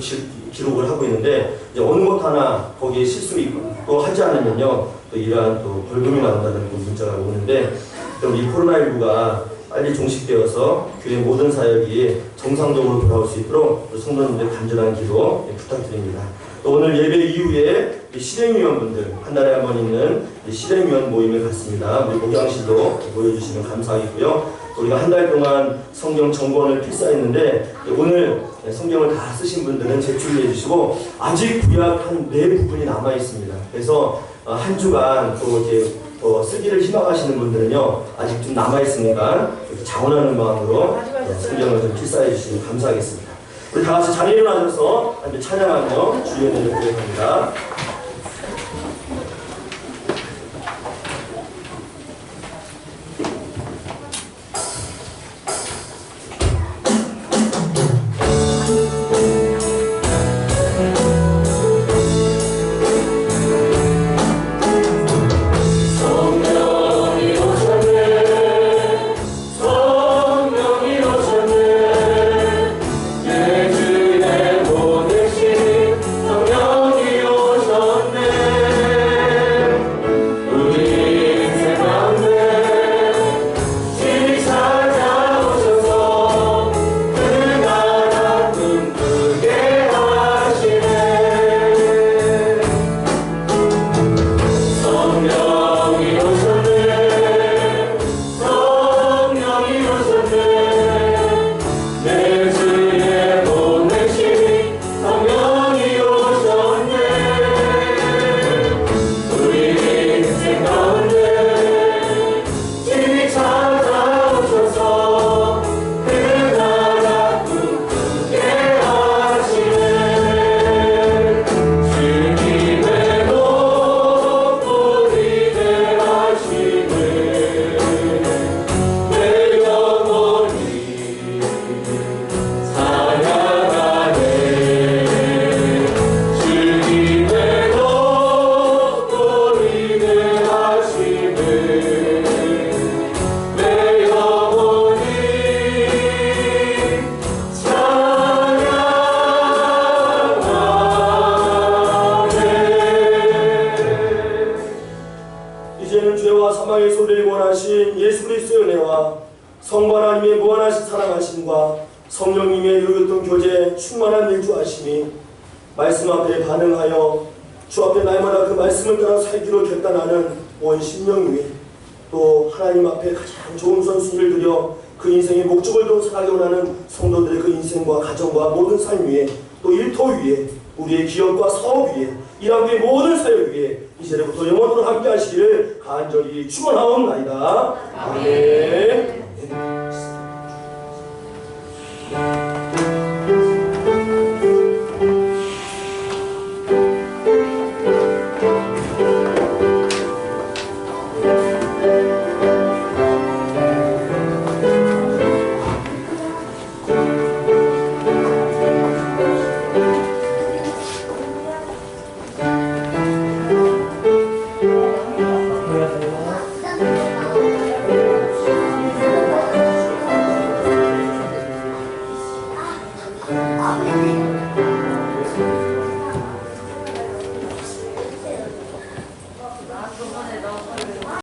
기록을 하고 있는데 이제 어느 것 하나 거기에 실수도 하지 않으면요 또 이러한 또 벌금이 나온다는 문자가 오는데 우리 코로나19가 빨리 종식되어서 교회 모든 사역이 정상적으로 돌아올 수 있도록 성도님들 간절한 기도 부탁드립니다. 또 오늘 예배 이후에 실행위원분들 한 달에 한 번 있는 실행위원 모임을 갖습니다. 우리 목양실도 모여주시면 감사하겠고요. 우리가 한 달 동안 성경 정본을 필사했는데 오늘 성경을 다 쓰신 분들은 제출해 주시고 아직 구약 한 4부분이 남아 있습니다. 그래서 한 주간 또 이렇게 쓰기를 희망하시는 분들은요 아직 좀 남아 있으니까 자원하는 마음으로 성경을 좀 필사해 주시면 감사하겠습니다. 우리 다 같이 자리에 일어나셔서 함께 찬양하며 주의 은혜를 고백합니다. 성부 하나님의 무한하신 사랑하심과 성령님의 의롭던 교제 충만한 일주하심이 말씀 앞에 반응하여 주 앞에 날마다 그 말씀을 따라 살기로 결단하는 온 심령 위에 또 하나님 앞에 가장 좋은 선순위를 들여 그 인생의 목적을 도 살아가기 원하는 성도들의 그 인생과 가정과 모든 삶 위에 또 일터 위에 우리의 기업과 사업 위에 이랑교회 모든 사역 위에 이제부터 영원토록 함께 하시기를 간절히 축원하옵나이다. 아멘.